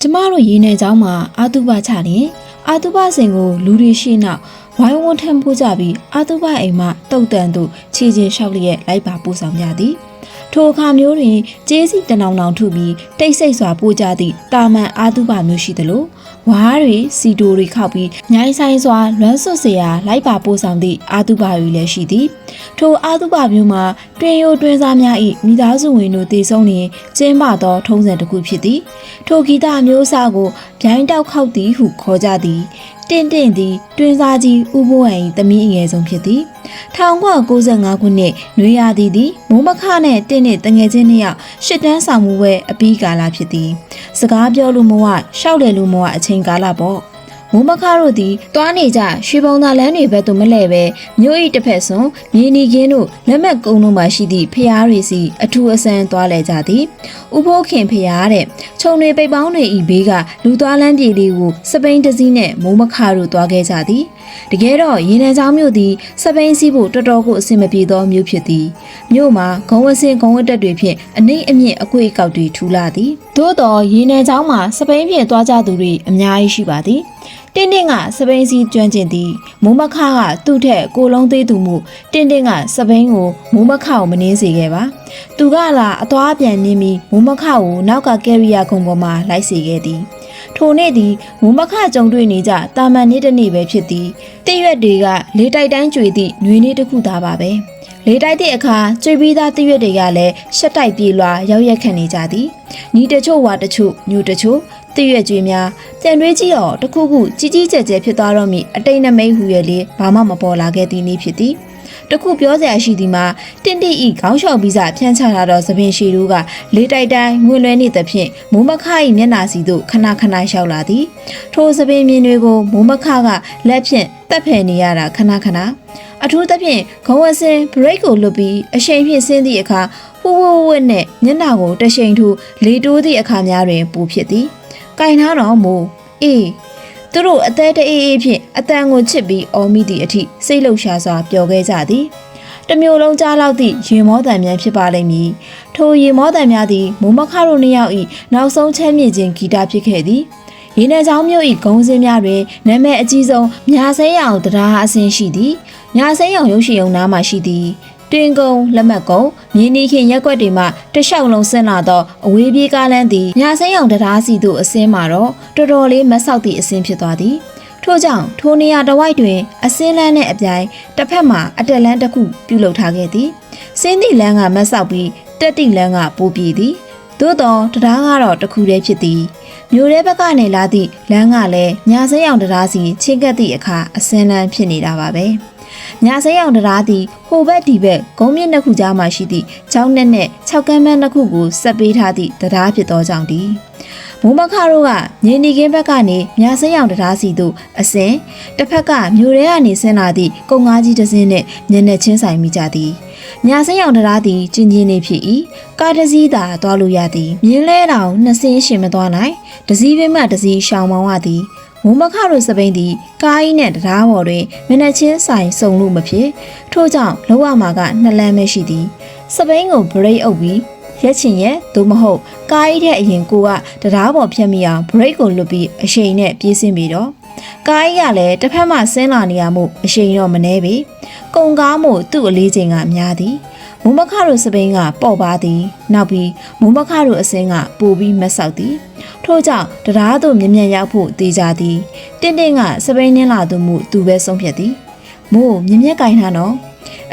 ကျမတို့ရေနယ်ကျောင်းမှာအာတုပချရင်အာတုပစင်ကိုလူတွေရှိနောက်ဝိုင်းဝန်းထမ်းပိုးကြပြီးအာတုပအိမ်မှတုတ်တန်တို့ခြေချင်းလျှောက်လျက်လိုက်ပါပို့ဆောင်ကြသည်ထိုအခါမျိုးတွင်ကျေးစီတနောင်နောင်ထုပြီးတိတ်ဆိတ်စွာပို့ကြသည့်တာမန်အာတုပမျိုးရှိသလိုဝါးတွေစီတိုတွေခောက်ပြီးညိုင်းဆိုင်စွာလွမ်းဆွတ်เสียလိုက်ပါပို့ဆောင်သည့်အာတုပတွေလည်းရှိသည်ထိုအာတုပမျိုးမှာတွင်ရိုတွင်စားများ၏မိသားစုဝင်တို့တည်ဆုံးနေကျင်းပသောထုံးစံတစ်ခုဖြစ်သည်ထိုဂီတမျိုးအစားကိုဗျိုင်းတောက်ခောက်သည်ဟုခေါ်ကြသည်တင့်သည်တွင်စားကြီးဥပိုးဟန်၏သမီးအငယ်ဆုံးဖြစ်သည်1995ခုနှစ်နွေရာသီသည်မိုးမခနဲ့တင့်တငယ်ချင်းနှစ်ယောက်ရှစ်တန်းဆောင်မှုပဲအပြီးကာလဖြစ်သည်စကားပြောလို့မဝရှောက်လေလို့မဝအချိန်ကာလပေါ့မိုးမခတို့သည်တွားနေကြရွှေပုံသာလန်းတွေဘက်သို့မလဲပဲမြို့၏တစ်ဖက်စွန်မြေနီကင်းတို့လက်မက်ကုန်းတို့မှရှိသည့်ဖျားတွေစီအထူးအဆန်းတွားလဲကြသည်ဥဖိုးခင်ဖျားတဲ့ခြုံတွေပိတ်ပေါင်းတွေဤဘေးကလူသွားလန်းပြေလေးကိုစပိန်တစည်းနဲ့မိုးမခတို့တွားခဲ့ကြသည်တကယ်တော့ရေနံချောင်းမြို့သည်စပိန်စီးဖို့တော်တော်ကိုအဆင်မပြေသောမြို့ဖြစ်သည်မြို့မှာဂုံဝစင်ဂုံဝတ်တက်တွေဖြင့်အနှိမ့်အမြင့်အကွေ့အကောက်တွေထူလာသည်သို့တော်ရေနံချောင်းမှာစပိန်ဖြင့်တွားကြသူတွေအများကြီးရှိပါသည်တင်းကစပိန်စီကျွမ်းကျင်သည်မိုးမခကသူ့ထက်ကိုလုံးသေးသူမှုတင်းကစပိန်ကိုမိုးမခကိုမနှင်းစေခဲ့ပါသူကလာအသွားပြန်နင်းပြီးမိုးမခကိုနောက်ကကယ်ရီယာခုံပေါ်မှာလိုက်စေခဲ့သည်ထိုနေ့သည်မိုးမခကြုံတွေ့နေကြတာမန်နေ့တစ်နေ့ပဲဖြစ်သည်တည့်ရွက်တွေကလေတိုက်တိုင်းကျွေသည့်ຫນွေနေ့တစ်ခုသားပါပဲလေတိုက်သည့်အခါကျွေပြီးသားတည့်ရွက်တွေကလည်းရှက်တိုက်ပြေးလွှာရောက်ရက်ခတ်နေကြသည်ညီတချို့ဝါတချို့ညိုတချို့တည့်ရွက်ကျွေးများပြန်တွေးကြည့်တော့တခုခုကြီးကျယ်ဖြစ်သွားတော့မိအတိတ်နမိတ်ဟူရဲ့လေဘာမှမပေါ်လာခဲ့သည်နေ့ဖြစ်သည်တခုပြောစရာရှိသည်မှာတင့်တိဤခေါင်းလျှောက်ပြီးစဖြန်းချလာတော့သပင်ရှည်တို့ကလေတိုက်တိုင်းငွေလွဲနေသဖြင့်မိုးမခ၏မျက်နာစီသို့ခဏလျှောက်လာသည်ထိုသပင်မြင်တွေကိုမိုးမခကလက်ဖြင့်တက်ဖယ်နေရတာခဏအထူးသဖြင့်ဂုံဝစင်ဘရိတ်ကိုလွတ်ပြီးအရှိန်ဖြင့်ဆင်းသည့်အခါဝဝနဲ့မျက်နာကိုတရှိန်ထူလေတိုးသည့်အခါများတွင်ပူဖြစ်သည်ကင်ထားတော်မူအေးသူတို့အသေးအေးဖြင့်အတန်ကိုချစ်ပြီးအော်မိသည့်အထိစိတ်လှုပ်ရှားစွာပျော်ခဲ့ကြသည်တမျိုးလုံးကြားလောက်သည့်ရေမောတံများဖြစ်ပါလိမ့်မည်ထိုရေမောတံများသည်မိုးမခတို့နှစ်ယောက်၏နောက်ဆုံးချမ်းမြေ့ခြင်းဂီတဖြစ်ခဲ့သည်ရေနံချောင်းမြို့၏ဂုံစင်းများတွင်နာမည်အကြီးဆုံးမြာစိမ်းရောင်တရားအဆင်းရှိသည်မြာစိမ်းရောင်ရုပ်ရှင်ရုံနားမှရှိသည်တွင်ကုန်းလက်မှတ်ကုန်းမြေနီခင်ရက်ွက်တွေမှတလျှောက်လုံးဆင်းလာသောအဝေးပြေးကားလမ်းသည်ညာစိမ်းရောင်တရားစီသို့အဆင်းမှာတော့တော်တော်လေးမဆောက်သည့်အဆင်းဖြစ်သွားသည်ထို့ကြောင့်ထိုနေရာတစ်ဝိုက်တွင်အဆင်းလမ်းနှင့်အပြိုင်တစ်ဖက်မှအတက်လမ်းတစ်ခုပြုလုပ်ထားခဲ့သည်ဆင်းသည့်လမ်းကမဆောက်ပြီးတက်သည့်လမ်းကပိုးပြေးသည်သို့သောတရားကတော့တစ်ခုတည်းဖြစ်သည်မြို့ရဲဘက်ကနေလာသည့်လမ်းကလည်းညာစိမ်းရောင်တရားစီချင်းကပ်သည့်အခါအဆင်းလမ်းဖြစ်နေတာပါပဲညာစိမ်းရောင်တရားသည်ဟိုဘက်ဒီဘက်ဂုံးမြင့်နှစ်ခုကြားမှာရှိသည့်ချောင်းနဲ့၆ကမ်းမန်းနှစ်ခုကိုဆက်ပေးထားသည့်တရားဖြစ်သောကြောင့်ဒီမိုးမခတို့ကငင်းနီကင်းဘက်ကနေညာစိမ်းရောင်တရားစီသို့အစင်တစ်ဖက်ကမြို့ရဲကနေဆင်းလာသည့်ကုန်းကားကြီးတစ်စင်းနှင့်မျက်နှာချင်းဆိုင်မိကြသည်ညာစိမ်းရောင်တရားသည်ကျင်းနေဖြစ်၏ကားတစ်စီးသာသွားလို့ရသည်မြင်းလဲတောင်နှစ်စင်းရှင်မသွားနိုင်တစည်းပင်မှတစည်းရှောင်မောင်ရသည်မိုးမခတို့စပိန်သည်ကားကြီးနဲ့တရားပေါ်တွင်မျက်နှာချင်းဆိုင်စုံလို့မဖြစ်ထို့ကြောင့်လောကမှာကနှစ်လမ်းပဲရှိသည်စပိန်ကိုဘရိတ်အုပ်ပြီးရက်ချင်ရဲ့သို့မဟုတ်ကားကြီးတဲ့အရင်ကိုကတရားပေါ်ဖြတ်မိအောင်ဘရိတ်ကိုလွတ်ပြီးအရှိန်နဲ့ပြေးဆင်းပြီးတော့ကားကြီးကလည်းတစ်ဖက်မှဆင်းလာနေရမှုအရှိန်တော့မနှဲပေကုံကားမှုသူ့အလေးချိန်ကများသည်မိုးမခတို့စပိန်ကပေါ့ပါသည်နောက်ပြီးမိုးမခတို့အစင်းကပိုပြီးမဆောက်သည်ထို့ကြောင့်တရားသို့မြင်မြန်ရောက်ဖို့တေးကြသည်တင့်ကစပိန်နှင်းလာသူမှုသူပဲဆုံးဖြတ်သည်မို့မြင်မြက်ကင်ထားနော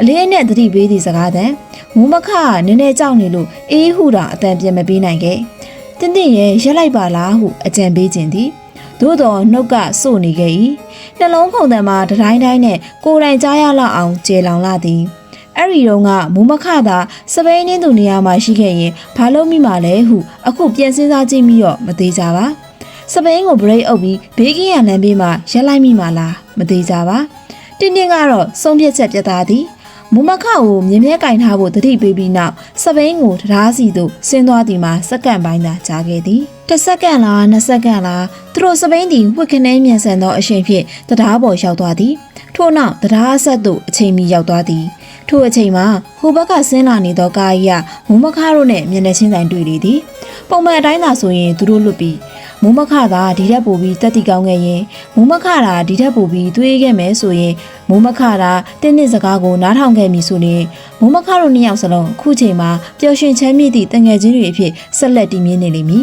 ်အလေးနဲ့သတိပေးသည့်စကားတန်မိုးမခကနည်းနည်းကြောက်နေလို့အေးဟူတာအတန်ပြန်မပေးနိုင်ခဲ့တင့်ရဲ့ရက်လိုက်ပါလားဟုအကြံပေးခြင်းသည်သို့တော်နှုတ်ကစို့နေခဲ့၏နှလုံးခုန်တံမှာတတိုင်းတိုင်းနဲ့ကိုယ်တိုင်ကြားရလောက်အောင်ကျေလောင်လာသည်အဲ့ဒီတော့ကမိုးမခသာစပိန်နှင်းသူနေရာမှာရှိခဲ့ရင်ဘာလို့မိမှာလဲဟုအခုပြန်စဉ်းစားကြည့်ပြီးတော့မသေးကြပါစပိန်ကိုဘရိတ်အုပ်ပြီးဘေးကင်းရလမ်းဘေးမှာရက်လိုက်မိမှာလားမသေးကြပါတင်းကတော့ဆုံးဖြတ်ချက်ပြတ်သားသည်မိုးမခကိုမြင်းမြဲကင်ထားဖို့တတိပေးပြီးနောက်စပိန်ကိုတရားစီသို့ဆင်းသွားသည်မှာစက္ကန့်ပိုင်းသာကြာခဲ့သည်တစ်စက္ကန့်လားနှစ်စက္ကန့်လားသူတို့စပိန်သည်ဝှက်ခနဲမြန်ဆန်သောအချိန်ဖြင့်တရားပေါ်ရောက်သွားသည်ထို့နောက်တရားဆက်သို့အချိန်မီရောက်သွားသည်ထို့အချိန်မှာဟိုဘက်ကဆင်းလာနေသောကားကြီးကမိုးမခတို့နဲ့မျက်နှာချင်းဆိုင်တွေ့လေသည်ပုံမှန်အတိုင်းသာဆိုရင်သူတို့လွတ်ပြီး မုံမခသာဒီထက်ပိုပြီးတက်တီကောင်းခဲ့ရင်မုံမခတာဒီထက်ပိုပြီးတွေးခဲ့မယ်ဆိုရင်မုံမခတာတင်းနှစ်စကားကိုနားထောင်ခဲ့ပြီဆိုရင်မုံမခတို့နှစ်ယောက်စလုံးအခုချိန်မှာပျော်ရွှင်ချမ်းမြေ့သည့်တငယ်ချင်းတွေအဖြစ်ဆက်လက်တည်မြဲနေလိမ့်မည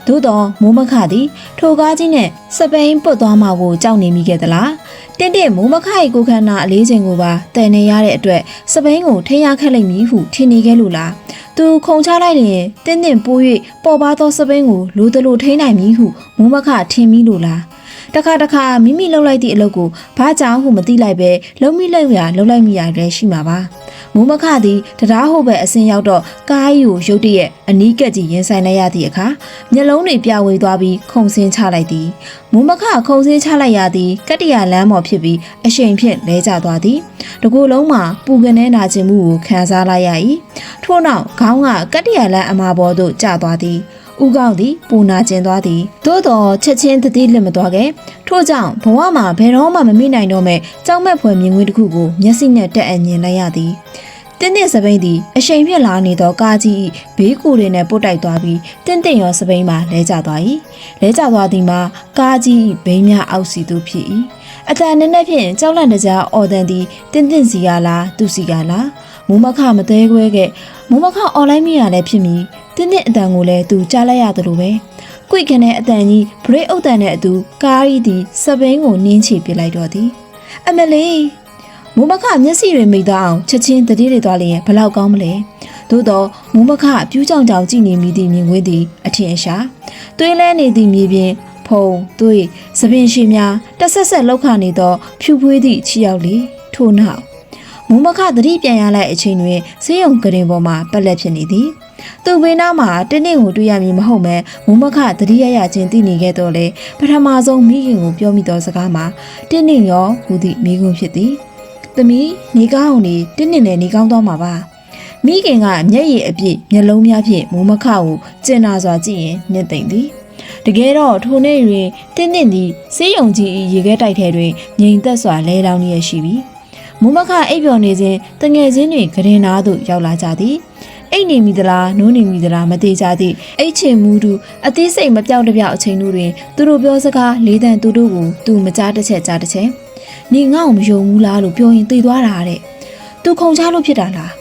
်သို့တော့မိုးမခသည်ထိုကားကြီးနဲ့စပိန်ပုတ်သွားမှာကိုကြောက်နေမိခဲ့သလားတင်းမိုးမခရဲ့ကိုခန္ဓာအလေးချိန်ကိုပါတည်နေရတဲ့အတွက်စပိန်ကိုထိန်းရခက်လိမ့်မည်ဟုထင်နေခဲ့လို့လားသူခုံချလိုက်ရင်တင်းပိုး၍ပေါ်ပါသောစပိန်ကိုလိုတလိုထိန်းနိုင်မည်ဟုမိုးမခထင်မိလို့လားတခါမိမိလှုပ်လိုက်သည့်အလုပ်ကိုဘာကြောင့်ဟုမသိလိုက်ပဲလုံးမိလိုက်ရလှုပ်လိုက်မိရလည်းရှိမှာပါမိုးမခသည်တရားဟုတ်ပဲအစင်ရောက်တော့ကားကြီးကိုရုတ်တရက်အနီးကပ်ကြီးရင်ဆိုင်လိုက်ရသည့်အခါမျက်လုံးတွေပြဝေသွားပြီးခုန်ဆင်းချလိုက်သည်မိုးမခခုန်ဆင်းချလိုက်ရသည်ကတ္တရာလမ်းပေါ်ဖြစ်ပြီးအရှိန်ဖြင့်လဲကျသွားသည်တကူလုံးမှာပူကနေနာကျင်မှုကိုခံစားလိုက်ရ၏ထို့နောက်ခေါင်းကကတ္တရာလမ်းအမာပေါ်သို့ကျသွားသည်ဦးကောင်းသည်ပူနာကျင်သွားသည်သို့တော်ချက်ချင်းတတိလစ်မသွားခဲ့ထို့ကြောင့်ဘဝမှာဘယ်တော့မှမမိနိုင်တော့မဲ့ကြောက်မက်ဖွယ်မြင်ကွင်းတစ်ခုကိုမျက်စိနဲ့တက်အမြင်လိုက်ရသည်တင်းစပိန်သည်အရှိန်ဖြင့်လာနေသောကားကြီးဘေးကူတွေနဲ့ပုတ်တိုက်သွားပြီးတင်းရောစပိန်မှလဲကျသွား၏လဲကျသွားသည်မှာကားကြီးဘိန်းများအောက်စီသို့ဖြစ်၏အတန်နဲ့ဖြင့်ကြောက်လန့်တကြားအော်တန်သည်တင်းစီကလားသူစီကလားမိုးမခမသေးခွဲခဲ့မိုးမခအော်လိုက်မိရလည်းဖြစ်မီတင်းအတန်ကိုလည်းသူကြားလိုက်ရသလိုပဲကွိခနဲ့အတန်ကြီးဘရိတ်အုတ်တန်နဲ့အတူကားကြီးသည်စပိန်ကိုနင်းချပစ်လိုက်တော့သည်အမလေးမိုးမခမျက်စိတွေမိသွားအောင်ချက်ချင်းတတိတွေသွားလျင်ဘလောက်ကောင်းမလဲသို့တော့မိုးမခပြူးကြောင်ကြောင်ကြည့်နေမိသည့်မြင်ကွင်းသည်အထင်အရှားသွေးလဲနေသည့်မြေပြင်ဖုံသွေးစပင်ရှိများတဆက်ဆက်လောက်ခနေသောဖြူဖွေးသည့်ချီရောက်လေထို့နောက်မိုးမခသတိပြန်ရလိုက်အချိန်တွင်ဆေးရုံကရင်ပေါ်မှာပက်လက်ဖြစ်နေသည်သူ့ဘေးနားမှာတင်းကိုတွေ့ရမည်မဟုတ်မဲမိုးမခသတိရချင်းသိနေခဲ့တော့လေပထမဆုံးမိခင်ကိုပြောမိသောစကားမှာတင်းရောဟူသည့်မိကွန်းဖြစ်သည်သမီးနေကောင်းနေတင်းနဲ့နေကောင်းသွားမှာပါမိခင်ကမျက်ရည်အပြည့်မျက်လုံးများဖြင့်မိုးမခကိုကျင်နာစွာကြည့်ရင်နှစ်သိမ့်သည်တကယ်တော့ထိုနေ့တွင်တင်းသည်ဆေးရုံကြီးရေခဲတိုက်ထဲတွင်ငြိမ်သက်စွာလဲလောင်းနေရရှိပြီမိုးမခအိပ်ပျော်နေစဉ်တငယ်ချင်းတွေကရင်နာသို့ရောက်လာကြသည်အိတ်နေမိသလားနိုးနေမိသလားမသိကြသည့်အိတ်ချင်မှုသူအသေးစိတ်မပြောင်းတပြောက်အချိန်တို့တွင်သူတို့ပြောစကားလေးတန်သူတို့ကိုသူမကြားတစ်ချက်ကြားတစ်ချက်နေငါ့ကိုမယုံဘူးလားလို့ပြောရင်သိသွားတာတဲ့သူခုံချလို့ဖြစ်တာလား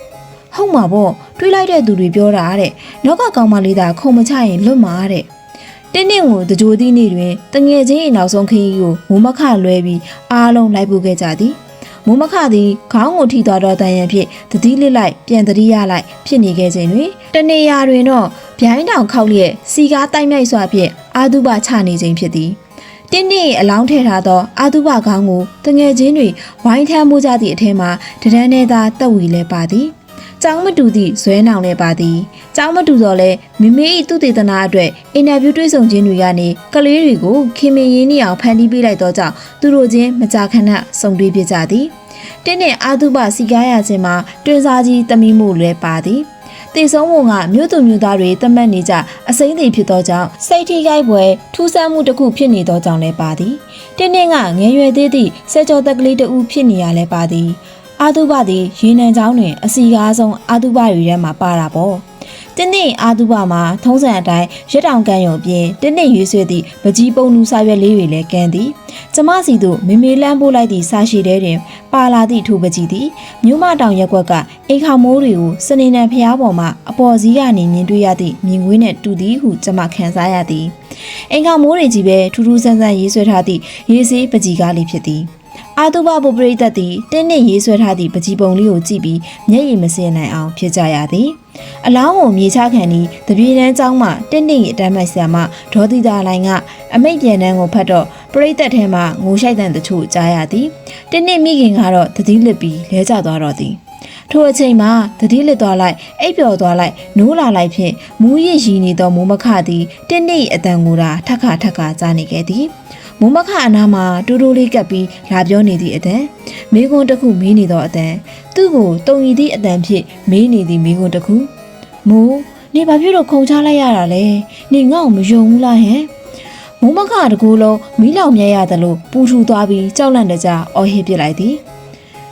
ဟုတ်မှာပေါ့တွေးလိုက်တဲ့သူတွေပြောတာတဲ့နောက်ကကောင်မလေးသာခုံမချရင်လွတ်မှာတဲ့တင်းကိုတကြိုသည့်နေ့တွင်တငယ်ချင်းရဲ့နောက်ဆုံးခရီးကိုမိုးမခလွဲပြီးအားလုံးလိုက်ပို့ခဲ့ကြသည်မိုးမခသည်ခေါင်းကိုထိသွားတော့တန်ရန်ဖြင့်တတိလစ်လိုက်ပြန်တတိရလိုက်ဖြစ်နေခဲ့ခြင်းတွင်တနေရာတွင်တော့ဗျိုင်းတောင်ခောက်လျက်စီကားတိုက်မြိုက်စွာဖြင့်အာတုပချနေခြင်းဖြစ်သည်တင်းအလောင်းထဲထားသောအာတုပခေါင်းကိုတငယ်ချင်းတွေဝိုင်းထမ်းမှုကြသည့်အထက်မှာတဒန်းနေသာတက်ဝီလဲပါသည်ကျောင်းမတူသည့်ဇွဲနောင်လည်းပါသည်ကျောင်းမတူတော့လဲမိမိ၏သူတေသနာအတွက်အင်တာဗျူးတွေ့ဆုံခြင်းတွေကနေကလေးတွေကိုခင်မင်းရင်းနှီးအောင်ဖန်တီးပေးလိုက်သောကြောင့်သူတို့ချင်းမကြာခဏဆုံတွေ့ပြကြသည်တင်းအာတုပစီကားရခြင်းမှာတွင်စားကြီးတမိမှုလည်းပါသည်တေဆုံးမှုကမြို့သူမြို့သားတွေတမတ်နေကြအစိမ့်သေးဖြစ်သောကြောင့်စိတ်ထိခိုက်ပွဲထူးဆန်းမှုတစ်ခုဖြစ်နေသောကြောင့်လည်းပါသည်တင်းကငယ်ရွယ်သေးသည့်ဆယ်ကျော်သက်ကလေးတူဖြစ်နေရလဲပါသည်အာတုပသည်ရေနံချောင်းတွင်အစီကားဆုံးအာတုပတွေထဲမှာပါတာပေါ့တင်းအာတုပမှာထုံးစံအတိုင်းရက်တောင်ကန်ရုံအပြင်တင်းရွေးဆွဲသည့်ပကြီးပုံနူစာရွက်လေးတွေလည်းကန်သည်ကျမစီတို့မေမေလန်းပို့လိုက်သည့်စာရှိတဲတွင်ပါလာသည့်ထိုပကြီးသည်မြို့မတောင်ရက်ကွက်ကအိမ်ခေါမိုးတွေကိုစနေနံဖျားပေါ်မှအပေါ်စီးကနေမြင်တွေ့ရသည့်မြင်ကွင်းနဲ့တူသည်ဟုကျမခံစားရသည်အိမ်ခေါမိုးတွေကြီးပဲထူးထူးဆန်းဆန်းရေးဆွဲထားသည့်ရေးစေးပကြီးကားလေးဖြစ်သည်အာတုပဘုပရိသတ်သည်တင်းရေးဆွဲထားသည့်ပကြီးပုံလေးကိုကြည့်ပြီးမျက်ရည်မစင်နိုင်အောင်ဖြစ်ကြရသည်အလောင်းကိုမြေချခံပြီးတပြေတန်းကျောင်းမှတင်းရဲ့အတန်းမိုက်ဆရာမဒေါ်သီတာလိုင်းကအမိတ်ပြန်တန်းကိုဖတ်တော့ပရိသတ်ထဲမှာငိုရှိုက်တန်တချို့ကြားရသည်တင်းမိခင်ကတော့သတိလစ်ပြီးလဲကျသွားတော့သည်ထိုအချိန်မှာသတိလစ်သွားလိုက်အိပ်ပျော်သွားလိုက်နိုးလာလိုက်ဖြင့်မူးရည်ရီနေသောမိုးမခသည်တင်းရဲ့အတန်ကိုသာထက်ခါကြားနေခဲ့သည်မိုးမခအနားမှာတူတူလေးကပ်ပြီးလာပြောနေသည့်အတန်မိကွန်းတစ်ခုမေးနေသောအတန်သူ့ကိုတုံရီသည့်အတန်ဖြင့်မေးနေသည့်မိကွန်းတစ်ခုမိုးနေဘာဖြစ်လို့ခုံချလိုက်ရတာလဲနေငါ့ကိုမယုံဘူးလားဟဲ့မိုးမခတကူလုံးမီးလောင်မြဲရသလိုပူထူသွားပြီးကြောက်လန့်တကြားအော်ဟစ်ပစ်လိုက်သည်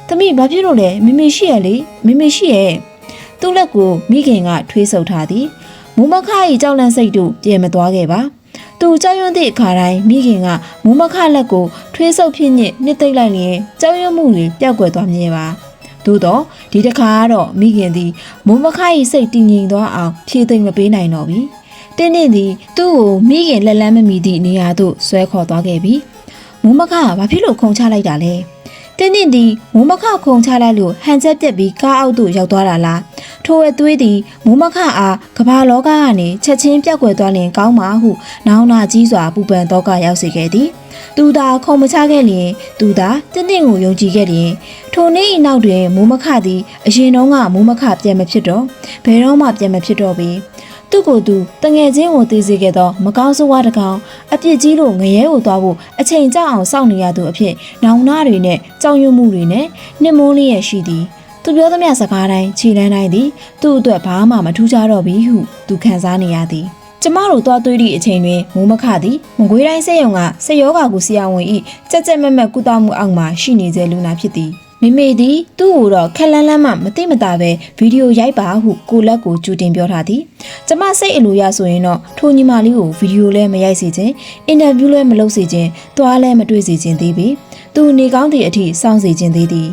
သမီးဘာဖြစ်လို့လဲမိမရှိရလေမိရှိရဲ့သူ့လက်ကိုမိခင်ကထွေးဆုပ်ထားသည်မိုးမခ၏ကြောက်လန့်စိတ်တို့ပြေမသွားခဲ့ပါ သူကြောက်ရွံ့သည့်အခါတိုင်းမိခင်ကမိုးမခလက်ကိုထွေးဆုပ်ဖြစ်ညစ်နှစ်သိမ့်လိုက်ရင်ကြောက်ရွံ့မှုတွေပျောက်ကွယ်သွားမြဲပါသို့တော့ဒီတစ်ခါကတော့မိခင်သည်မိုးမခ၏စိတ်တည်ငြိမ်သွားအောင်ဖြည့်သိမ့်မပေးနိုင်တော့ပြီတင်းတင်းသည်သူ့ကိုမိခင်လက်လန်းမမီသည့်နေရာသို့ဆွဲခေါ်သွားခဲ့ပြီမိုးမခကဘာဖြစ်လို့ခုန်ချလိုက်တာလဲတင်းတင်းသည်မိုးမခခုန်ချလိုက်လို့ဟန်ချက်ပြက်ပြီးကားအောက်သို့ရောက်သွားတာလားထိုအသွေးသည်မိုးမခအားကဘာလောကကနေချက်ချင်းပြက်ကွယ်သွားလင်ကောင်းပါဟုနောင်နာကြီးစွာပူပန်တော့ကရောက်စေခဲ့သည်သူသာခုံမချခဲ့လျင်သူသာတင်းတင်းကိုယုံကြည်ခဲ့လျင်ထိုနေ့၏နောက်တွင်မိုးမခသည်အရင်တုန်းကမိုးမခပြန်မဖြစ်တော့ဘယ်တော့မှပြန်မဖြစ်တော့ပေသူ့ကိုယ်သူတငယ်ချင်းကိုသိစေခဲ့သောမကောင်းဆိုးဝါးတစ်ကောင်အပြစ်ကြီးလို့ငရဲကိုသွားဖို့အချိန်ကြာအောင်စောင့်နေရသူအဖြစ်နောင်နာတွေနဲ့ကြောင်ရွံ့မှုတွေနဲ့နှိမ့်မိုးလေးရရှိသည်သူပြောသမျှစကားတိုင်းခြေလန်းတိုင်းသည်သူ့အတွက်ဘာမှမထူးခြားတော့ဘူးဟုသူခံစားနေရသည်ကျမတို့သွားတွေ့သည့်အချိန်တွင်မိုးမခသည်မကွေးတိုင်းစေယုံကစေယောဂါကိုဆရာဝန်၏ကြက်ကြက်မက်မက်ကုသမှုအောက်မှာရှိနေစေလူနာဖြစ်သည်မိမိသည်သူ့ကိုတော့ခက်လန်းလန်းမှမသိမသာပဲဗီဒီယိုရိုက်ပါဟုကိုလက်ကိုကြိုတင်ပြောထားသည်ကျမစိတ်အလိုရဆိုရင်တော့ထိုညီမလေးကိုဗီဒီယိုလည်းမရိုက်စေခြင်းအင်တာဗျူးလည်းမလုပ်စေခြင်းသွားလည်းမတွေ့စေခြင်းသေးပေသူနေကောင်းသည့်အထိစောင့်စေခြင်းသေးသည်